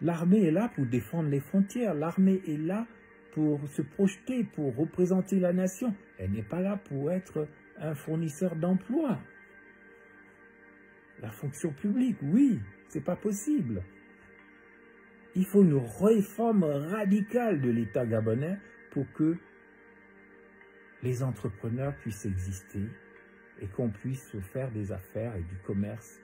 L'armée est là pour défendre les frontières, l'armée est là pour se projeter, pour représenter la nation. Elle n'est pas là pour être un fournisseur d'emploi. La fonction publique, oui, c'est pas possible. Il faut une réforme radicale de l'État gabonais pour que les entrepreneurs puissent exister et qu'on puisse faire des affaires et du commerce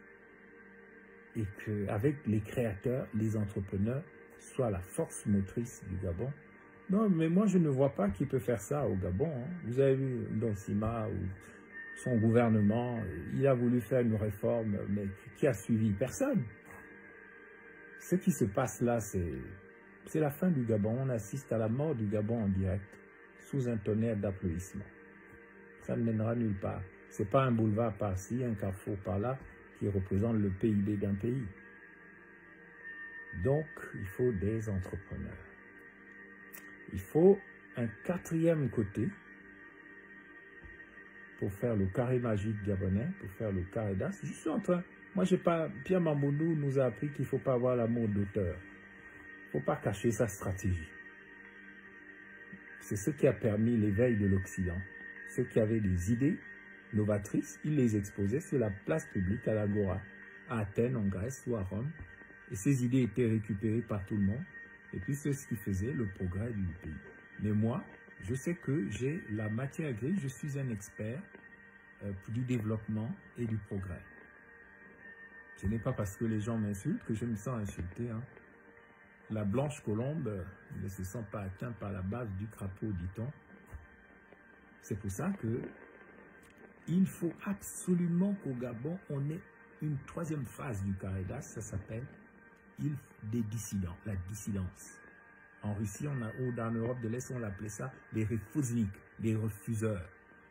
et qu'avec les créateurs, les entrepreneurs soient la force motrice du Gabon. Non, mais moi je ne vois pas qui peut faire ça au Gabon. Hein. Vous avez vu Donsima ou son gouvernement, il a voulu faire une réforme, mais qui a suivi? Personne. Ce qui se passe là, c'est la fin du Gabon. On assiste à la mort du Gabon en direct, sous un tonnerre d'applaudissements. Ça ne mènera nulle part. Ce n'est pas un boulevard par-ci, un carrefour par-là, qui représente le PIB d'un pays. Donc, il faut des entrepreneurs. Il faut un quatrième côté pour faire le carré magique gabonais, pour faire le carré d'as. Je suis en train... Moi, Pierre Mamboundou nous a appris qu'il ne faut pas avoir l'amour d'auteur. Il ne faut pas cacher sa stratégie. C'est ce qui a permis l'éveil de l'Occident. Ceux qui avaient des idées novatrices, ils les exposaient sur la place publique à l'Agora, à Athènes, en Grèce ou à Rome. Et ces idées étaient récupérées par tout le monde. Et puis c'est ce qui faisait le progrès du pays. Mais moi, je sais que j'ai la matière grise, je suis un expert du développement et du progrès. Ce n'est pas parce que les gens m'insultent que je me sens insulté. Hein. La blanche colombe ne se sent pas atteinte par la base du crapaud, dit-on. C'est pour ça que il faut absolument qu'au Gabon, on ait une troisième phase du carré d'as, ça s'appelle des dissidents, la dissidence. En Russie, ou dans l'Europe de l'Est, on l'appelait ça des refusniks, des refuseurs.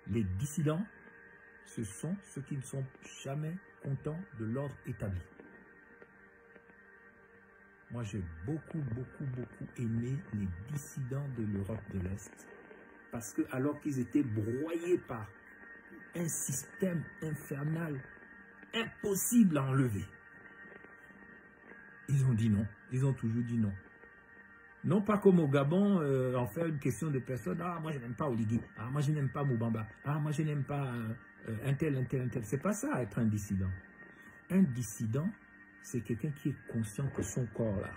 Les dissidents, ce sont ceux qui ne sont jamais contents de l'ordre établi. Moi, j'ai beaucoup aimé les dissidents de l'Europe de l'Est, parce que alors qu'ils étaient broyés par un système infernal, impossible à enlever, ils ont dit non, ils ont toujours dit non. Non pas comme au Gabon, en faire une question de personne. Ah, moi je n'aime pas Oligui. Ah, moi je n'aime pas Moubamba. Ah, moi je n'aime pas un tel. C'est pas ça être un dissident. Un dissident, c'est quelqu'un qui est conscient que son corps-là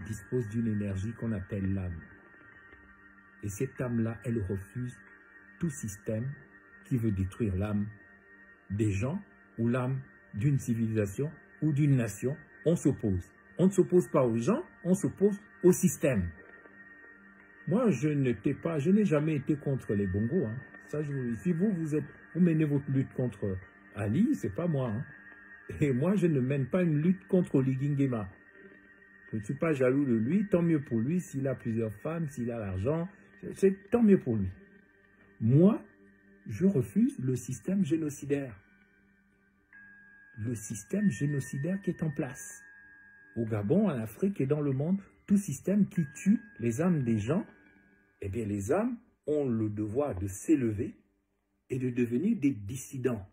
dispose d'une énergie qu'on appelle l'âme. Et cette âme-là, elle refuse tout système qui veut détruire l'âme des gens ou l'âme d'une civilisation ou d'une nation. On s'oppose. On ne s'oppose pas aux gens, on s'oppose au système. Moi, je n'ai jamais été contre les Bongos. Hein. Ça, si vous menez votre lutte contre Ali, c'est pas moi. Hein. Et moi, je ne mène pas une lutte contre Oligui Nguema. Je ne suis pas jaloux de lui, tant mieux pour lui, s'il a plusieurs femmes, s'il a l'argent, c'est tant mieux pour lui. Moi, je refuse le système génocidaire. Le système génocidaire qui est en place. Au Gabon, en Afrique et dans le monde, tout système qui tue les âmes des gens, eh bien les âmes ont le devoir de s'élever et de devenir des dissidents.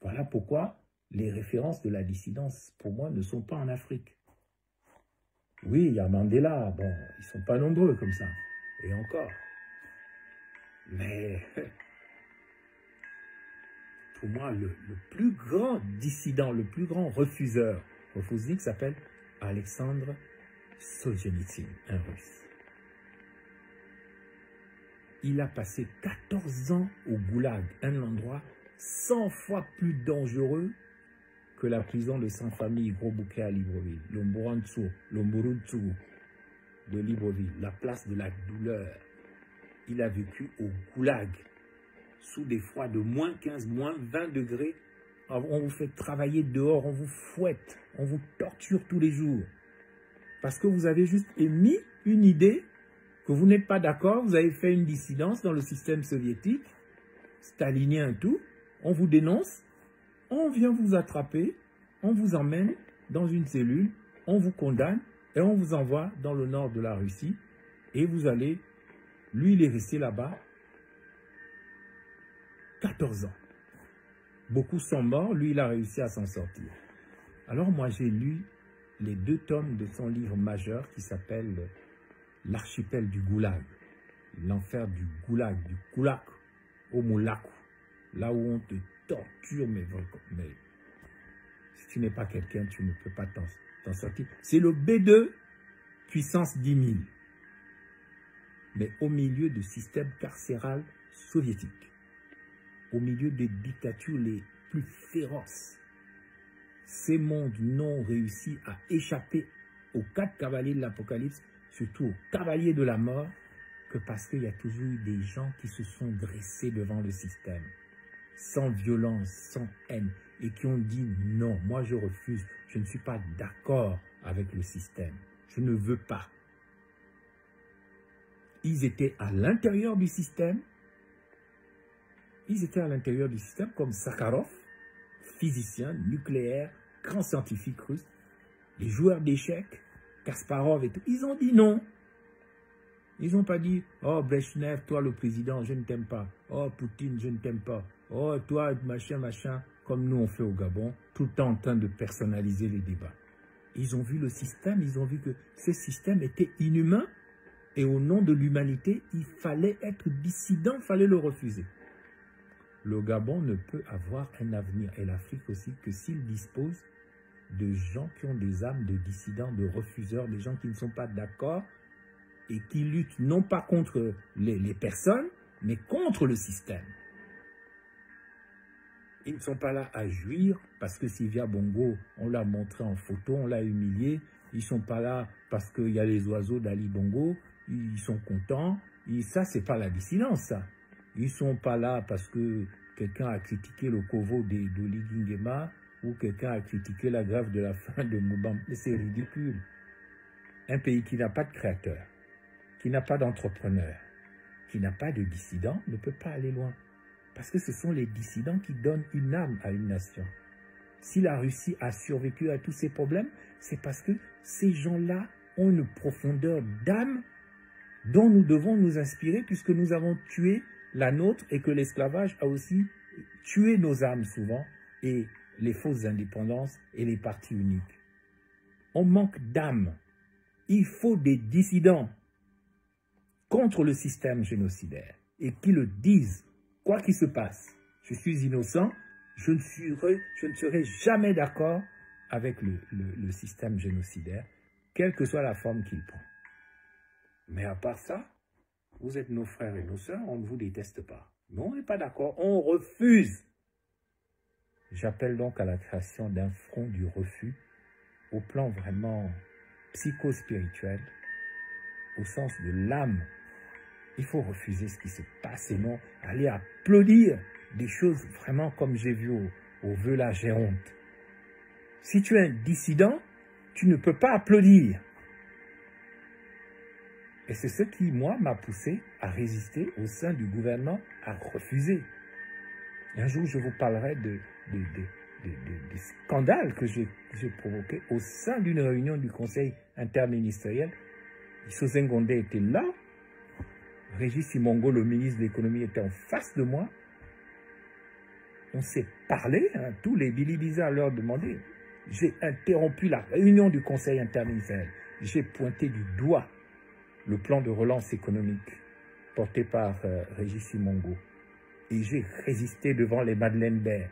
Voilà pourquoi les références de la dissidence, pour moi, ne sont pas en Afrique. Oui, il y a Mandela, bon, ils ne sont pas nombreux comme ça, et encore. Mais pour moi, le plus grand dissident, le plus grand refuseur, s'appelle Alexandre Solzhenitsyn, un Russe. Il a passé 14 ans au Goulag, un endroit 100 fois plus dangereux que la prison de sans-famille Gros Bouquet à Libreville, l'Omburuntu de Libreville, la place de la douleur. Il a vécu au Goulag, sous des froids de moins 15, moins 20 degrés. On vous fait travailler dehors, on vous fouette, on vous torture tous les jours. Parce que vous avez juste émis une idée que vous n'êtes pas d'accord, vous avez fait une dissidence dans le système soviétique, stalinien et tout, on vous dénonce, on vient vous attraper, on vous emmène dans une cellule, on vous condamne et on vous envoie dans le nord de la Russie et vous allez, lui il est resté là-bas 14 ans. Beaucoup sont morts, lui il a réussi à s'en sortir. Alors moi j'ai lu les 2 tomes de son livre majeur qui s'appelle L'archipel du Goulag, l'enfer du Goulag, du Kulak au Moulakou, là où on te torture, mais si tu n'es pas quelqu'un, tu ne peux pas t'en sortir. C'est le B2 puissance 10 000, mais au milieu du système carcéral soviétique, au milieu des dictatures les plus féroces. Ces mondes n'ont réussi à échapper aux 4 cavaliers de l'Apocalypse, surtout aux cavaliers de la mort, que parce qu'il y a toujours eu des gens qui se sont dressés devant le système, sans violence, sans haine, et qui ont dit non, moi je refuse, je ne suis pas d'accord avec le système, je ne veux pas. Ils étaient à l'intérieur du système, comme Sakharov, physicien, nucléaire, grand scientifique russe, les joueurs d'échecs, Kasparov et tout, ils ont dit non. Ils n'ont pas dit, oh Brezhnev, toi le président, je ne t'aime pas. Oh Poutine, je ne t'aime pas. Oh toi, machin, machin, comme nous on fait au Gabon, tout le temps en train de personnaliser les débats. Ils ont vu le système, ils ont vu que ce système était inhumain et au nom de l'humanité, il fallait être dissident, il fallait le refuser. Le Gabon ne peut avoir un avenir, et l'Afrique aussi, que s'il dispose de gens qui ont des âmes de dissidents, de refuseurs, des gens qui ne sont pas d'accord et qui luttent non pas contre les personnes, mais contre le système. Ils ne sont pas là à jouir parce que Sylvia Bongo, on l'a montré en photo, on l'a humilié. Ils ne sont pas là parce qu'il y a les oiseaux d'Ali Bongo, ils sont contents. Et ça, ce n'est pas la dissidence, ça. Ils ne sont pas là parce que quelqu'un a critiqué le Kovo d'Oli Nguema ou quelqu'un a critiqué la grève de la faim de Moubam. C'est ridicule. Un pays qui n'a pas de créateur, qui n'a pas d'entrepreneur, qui n'a pas de dissident, ne peut pas aller loin. Parce que ce sont les dissidents qui donnent une âme à une nation. Si la Russie a survécu à tous ces problèmes, c'est parce que ces gens-là ont une profondeur d'âme dont nous devons nous inspirer puisque nous avons tué la nôtre et que l'esclavage a aussi tué nos âmes souvent et les fausses indépendances et les partis uniques. On manque d'âme. Il faut des dissidents contre le système génocidaire et qui le disent. Quoi qu'il se passe, je suis innocent, je ne serai jamais d'accord avec le système génocidaire, quelle que soit la forme qu'il prend. Mais à part ça, vous êtes nos frères et nos sœurs, on ne vous déteste pas. Mais on n'est pas d'accord, on refuse. J'appelle donc à la création d'un front du refus, au plan vraiment psycho-spirituel, au sens de l'âme. Il faut refuser ce qui se passe et non aller applaudir des choses vraiment comme j'ai vu au vœu la Géronte. Si tu es un dissident, tu ne peux pas applaudir. Et c'est ce qui, moi, m'a poussé à résister au sein du gouvernement, à refuser. Un jour, je vous parlerai des scandales que j'ai provoqués au sein d'une réunion du Conseil interministériel. Issosé Ngondé était là. Régis Simongo, le ministre de l'économie, était en face de moi. On s'est parlé, hein, tous les bilibizards leur demandaient. J'ai interrompu la réunion du Conseil interministériel. J'ai pointé du doigt le plan de relance économique porté par Régis Simongo. Et j'ai résisté devant les Madeleine Baird.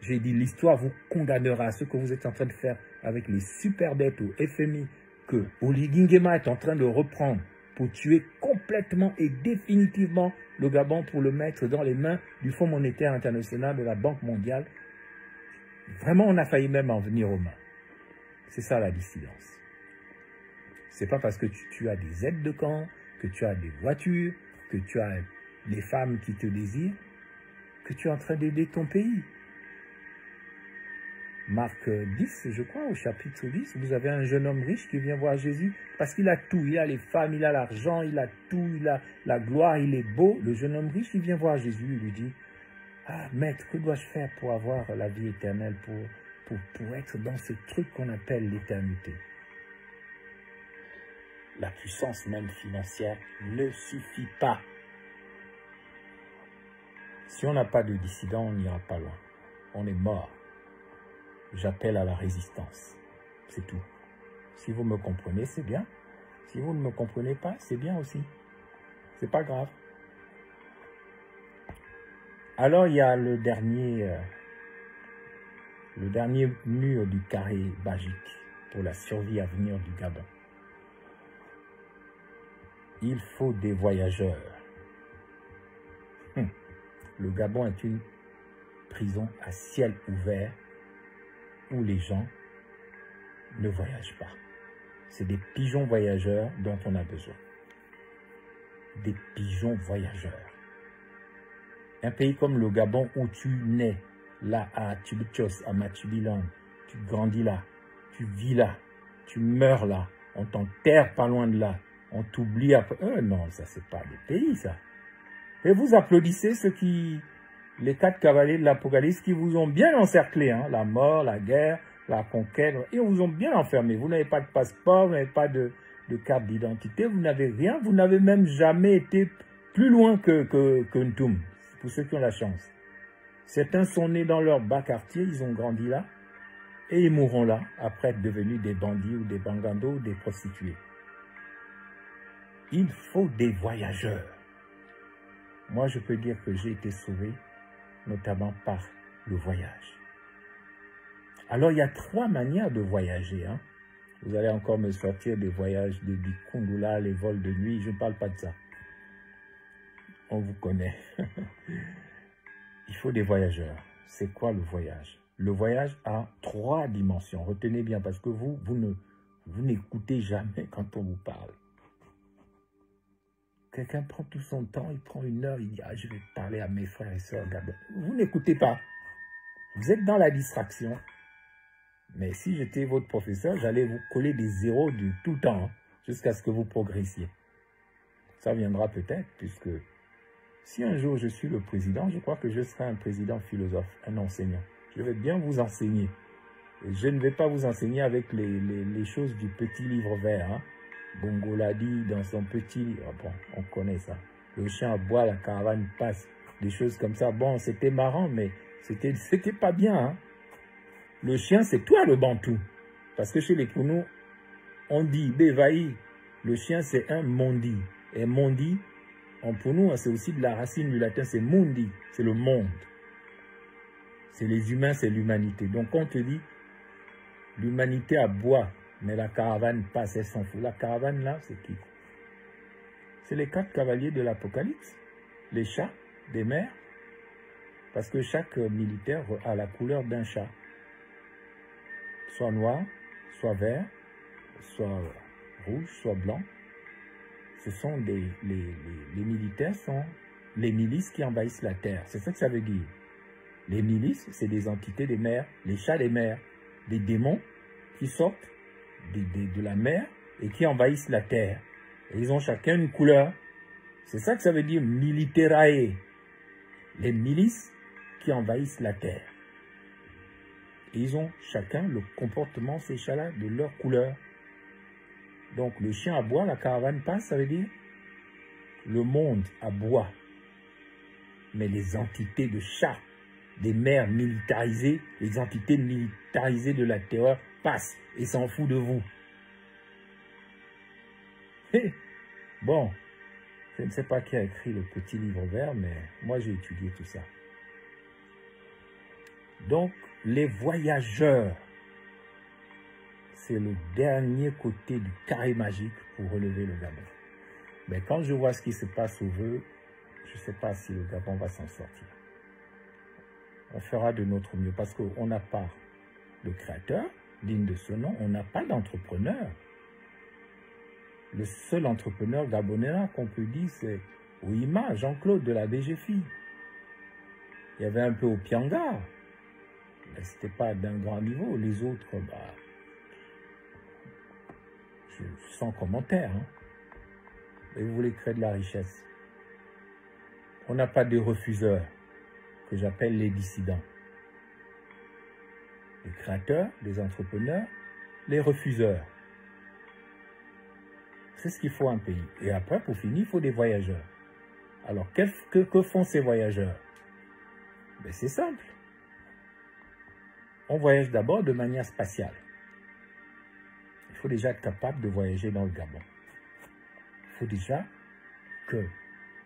J'ai dit, l'histoire vous condamnera à ce que vous êtes en train de faire avec les super dettes au FMI que Oligui Nguema est en train de reprendre pour tuer complètement et définitivement le Gabon, pour le mettre dans les mains du Fonds monétaire international, de la Banque mondiale. Vraiment, on a failli même en venir aux mains. C'est ça la dissidence. C'est pas parce que tu as des aides de camp, que tu as des voitures, que tu as des femmes qui te désirent, que tu es en train d'aider ton pays. Marc 10, je crois, au chapitre 10, vous avez un jeune homme riche qui vient voir Jésus parce qu'il a tout. Il a les femmes, il a l'argent, il a tout, il a la gloire, il est beau. Le jeune homme riche, il vient voir Jésus, il lui dit, « Ah, maître, que dois-je faire pour avoir la vie éternelle, pour être dans ce truc qu'on appelle l'éternité ?» La puissance même financière ne suffit pas. Si on n'a pas de dissident, on n'ira pas loin. On est mort. J'appelle à la résistance. C'est tout. Si vous me comprenez, c'est bien. Si vous ne me comprenez pas, c'est bien aussi. C'est pas grave. Alors, il y a le dernier mur du carré magique pour la survie à venir du Gabon. Il faut des voyageurs. Le Gabon est une prison à ciel ouvert où les gens ne voyagent pas. C'est des pigeons voyageurs dont on a besoin. Des pigeons voyageurs. Un pays comme le Gabon où tu nais, là à Tchibitchos, à Machibilan, tu grandis là, tu vis là, tu meurs là, on t'enterre pas loin de là, on t'oublie après. Non, ça c'est pas des pays ça. Et vous applaudissez les 4 cavaliers de l'Apocalypse qui vous ont bien encerclés, hein, la mort, la guerre, la conquête, et vous ont bien enfermé. Vous n'avez pas de passeport, vous n'avez pas de carte d'identité, vous n'avez rien, vous n'avez même jamais été plus loin que Ntoum, pour ceux qui ont la chance. Certains sont nés dans leur bas quartier, ils ont grandi là, et ils mourront là, après être devenus des bandits ou des bangandos ou des prostituées. Il faut des voyageurs. Moi, je peux dire que j'ai été sauvé, notamment par le voyage. Alors, il y a 3 manières de voyager. Hein. Vous allez encore me sortir des voyages du Kundula, les vols de nuit. Je ne parle pas de ça. On vous connaît. Il faut des voyageurs. C'est quoi le voyage? Le voyage a 3 dimensions. Retenez bien, parce que vous n'écoutez jamais quand on vous parle. Quelqu'un prend tout son temps, il prend 1 heure, il dit « Ah, je vais parler à mes frères et sœurs. » Vous n'écoutez pas. Vous êtes dans la distraction. Mais si j'étais votre professeur, j'allais vous coller des zéros tout le temps, hein, jusqu'à ce que vous progressiez. Ça viendra peut-être, puisque si un jour je suis le président, je crois que je serai un président philosophe, un enseignant. Je vais bien vous enseigner. Et je ne vais pas vous enseigner avec les choses du petit livre vert, hein. Bongo l'a dit dans son petit... Ah bon, on connaît ça. Le chien aboie, la caravane passe. Des choses comme ça. Bon, c'était marrant, mais c'était pas bien. Hein. Le chien, c'est toi le bantou. Parce que chez les Kounous, on dit Bévaï. Le chien, c'est un mondi. Et mondi, pour nous, c'est aussi de la racine du latin, c'est mundi. C'est le monde. C'est les humains, c'est l'humanité. Donc, on te dit, l'humanité aboie. Mais la caravane passe, elle s'en fout. La caravane, là, c'est qui? C'est les 4 cavaliers de l'Apocalypse. Les chats des mers. Parce que chaque militaire a la couleur d'un chat. Soit noir, soit vert, soit rouge, soit blanc. Ce sont les militaires sont les milices qui envahissent la terre. C'est ça que ça veut dire. Les milices, c'est des entités des mers, les chats des mers, des démons qui sortent de la mer et qui envahissent la terre. Et ils ont chacun une couleur. C'est ça que ça veut dire militerae. Les milices qui envahissent la terre. Et ils ont chacun le comportement, ces chats-là, de leur couleur. Donc le chien aboie, la caravane passe, ça veut dire le monde aboie. Mais les entités de chats, des mers militarisées, les entités militarisées de la terreur passent et s'en foutent de vous. Bon, je ne sais pas qui a écrit le petit livre vert, mais moi j'ai étudié tout ça. Donc, les voyageurs, c'est le dernier côté du carré magique pour relever le Gabon. Mais quand je vois ce qui se passe au vœu, je ne sais pas si le Gabon va s'en sortir. On fera de notre mieux parce qu'on n'a pas de créateur digne de ce nom, on n'a pas d'entrepreneur. Le seul entrepreneur gabonais qu'on peut dire, c'est Ouima, Jean-Claude de la BGFI. Il y avait un peu au Pianga. C'était pas d'un grand niveau. Les autres, bah, sans commentaire. Hein. Et vous voulez créer de la richesse. On n'a pas de refuseurs, que j'appelle les dissidents. Les créateurs, les entrepreneurs, les refuseurs. C'est ce qu'il faut à un pays. Et après, pour finir, il faut des voyageurs. Alors, que font ces voyageurs? Ben, c'est simple. On voyage d'abord de manière spatiale. Il faut déjà être capable de voyager dans le Gabon. Il faut déjà que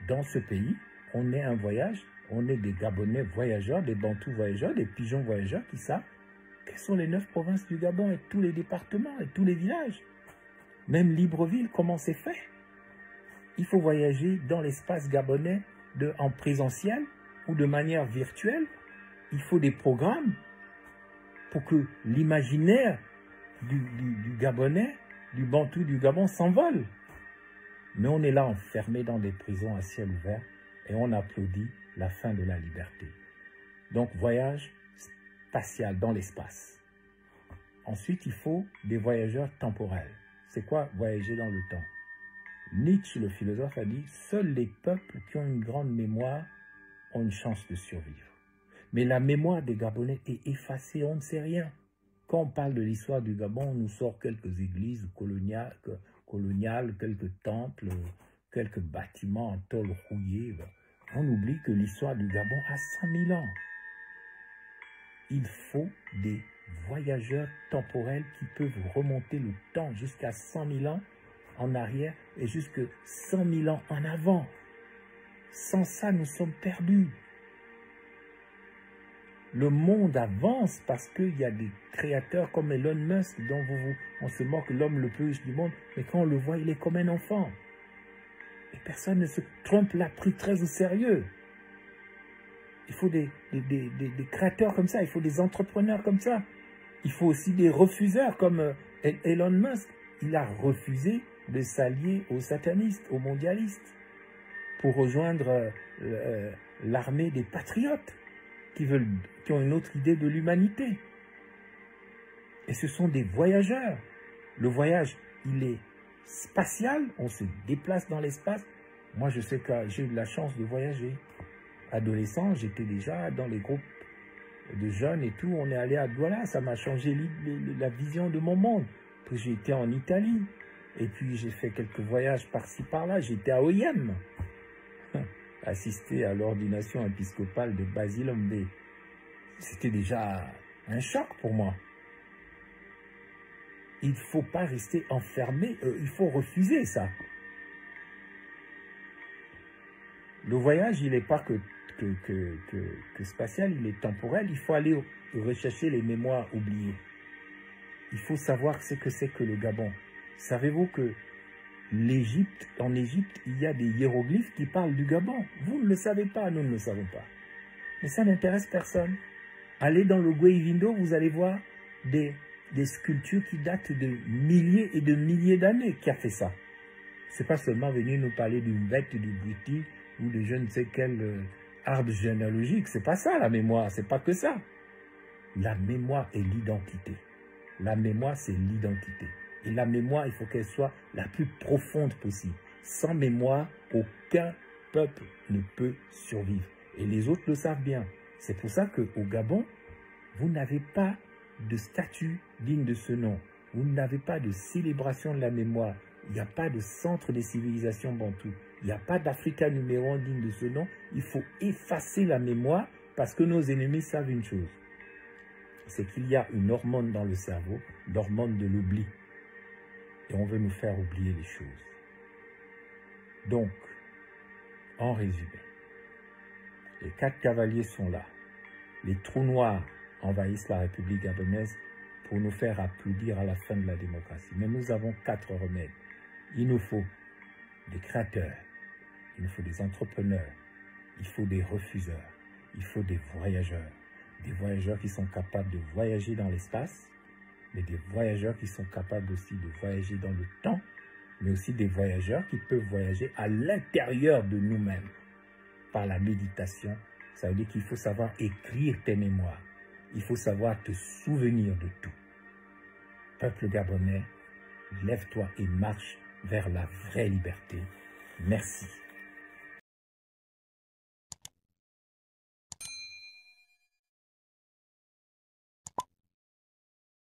dans ce pays, on ait un voyage, on ait des Gabonais voyageurs, des Bantous voyageurs, des Pigeons voyageurs qui savent quelles sont les 9 provinces du Gabon et tous les départements et tous les villages. Même Libreville, comment c'est fait? Il faut voyager dans l'espace gabonais en présentiel ou de manière virtuelle. Il faut des programmes pour que l'imaginaire du Gabonais, du Bantou du Gabon s'envole. Mais on est là enfermé dans des prisons à ciel ouvert et on applaudit la fin de la liberté. Donc voyage spatial dans l'espace. Ensuite, il faut des voyageurs temporels. C'est quoi voyager dans le temps? Nietzsche, le philosophe, a dit « Seuls les peuples qui ont une grande mémoire ont une chance de survivre. » Mais la mémoire des Gabonais est effacée, on ne sait rien. Quand on parle de l'histoire du Gabon, on nous sort quelques églises coloniales, quelques temples, quelques bâtiments en tôle rouillée. On oublie que l'histoire du Gabon a 100 000 ans. Il faut des voyageurs temporels qui peuvent remonter le temps jusqu'à 100 000 ans en arrière et jusqu'à 100 000 ans en avant. Sans ça, nous sommes perdus. Le monde avance parce qu'il y a des créateurs comme Elon Musk dont on se moque, l'homme le plus riche du monde, mais quand on le voit, il est comme un enfant. Et personne ne se trompe, l'a pris très au sérieux. Il faut des créateurs comme ça, il faut des entrepreneurs comme ça. Il faut aussi des refuseurs comme Elon Musk. Il a refusé de s'allier aux satanistes, aux mondialistes, pour rejoindre l'armée des patriotes qui ont une autre idée de l'humanité. Et ce sont des voyageurs. Le voyage, il est spatial, on se déplace dans l'espace. Moi, je sais que j'ai eu la chance de voyager. Adolescent, j'étais déjà dans les groupes de jeunes et tout. On est allé à Douala, ça m'a changé la vision de mon monde. Puis j'ai été en Italie. Et puis j'ai fait quelques voyages par-ci par-là. J'étais à Oyem, assister à l'ordination épiscopale de Basile Ombé. C'était déjà un choc pour moi. Il ne faut pas rester enfermé, il faut refuser ça. Le voyage, il n'est pas que spatial, il est temporel. Il faut aller rechercher les mémoires oubliées. Il faut savoir ce que c'est que le Gabon. Savez-vous que en Égypte, il y a des hiéroglyphes qui parlent du Gabon? Vous ne le savez pas, nous ne le savons pas. Mais ça n'intéresse personne. Allez dans le Gouévindo, vous allez voir des sculptures qui datent de milliers et de milliers d'années. Qui a fait ça? C'est pas seulement venu nous parler d'une bête, du Bouti ou de je ne sais quel arbre généalogique. C'est pas ça la mémoire, c'est pas que ça. La mémoire est l'identité. La mémoire, c'est l'identité. Et la mémoire, il faut qu'elle soit la plus profonde possible. Sans mémoire, aucun peuple ne peut survivre. Et les autres le savent bien. C'est pour ça qu'au Gabon, vous n'avez pas de statut digne de ce nom. Vous n'avez pas de célébration de la mémoire. Il n'y a pas de centre des civilisations bantoues. Il n'y a pas d'Africain numéro 1 digne de ce nom. Il faut effacer la mémoire parce que nos ennemis savent une chose. C'est qu'il y a une hormone dans le cerveau, l'hormone de l'oubli. Et on veut nous faire oublier les choses. Donc, en résumé, les 4 cavaliers sont là. Les trous noirs envahissent la République gabonaise pour nous faire applaudir à la fin de la démocratie. Mais nous avons 4 remèdes. Il nous faut des créateurs, il nous faut des entrepreneurs, il faut des refuseurs, il faut des voyageurs qui sont capables de voyager dans l'espace, mais des voyageurs qui sont capables aussi de voyager dans le temps, mais aussi des voyageurs qui peuvent voyager à l'intérieur de nous-mêmes par la méditation. Ça veut dire qu'il faut savoir écrire tes mémoires. il faut savoir te souvenir de tout. Peuple gabonais, lève-toi et marche vers la vraie liberté. Merci.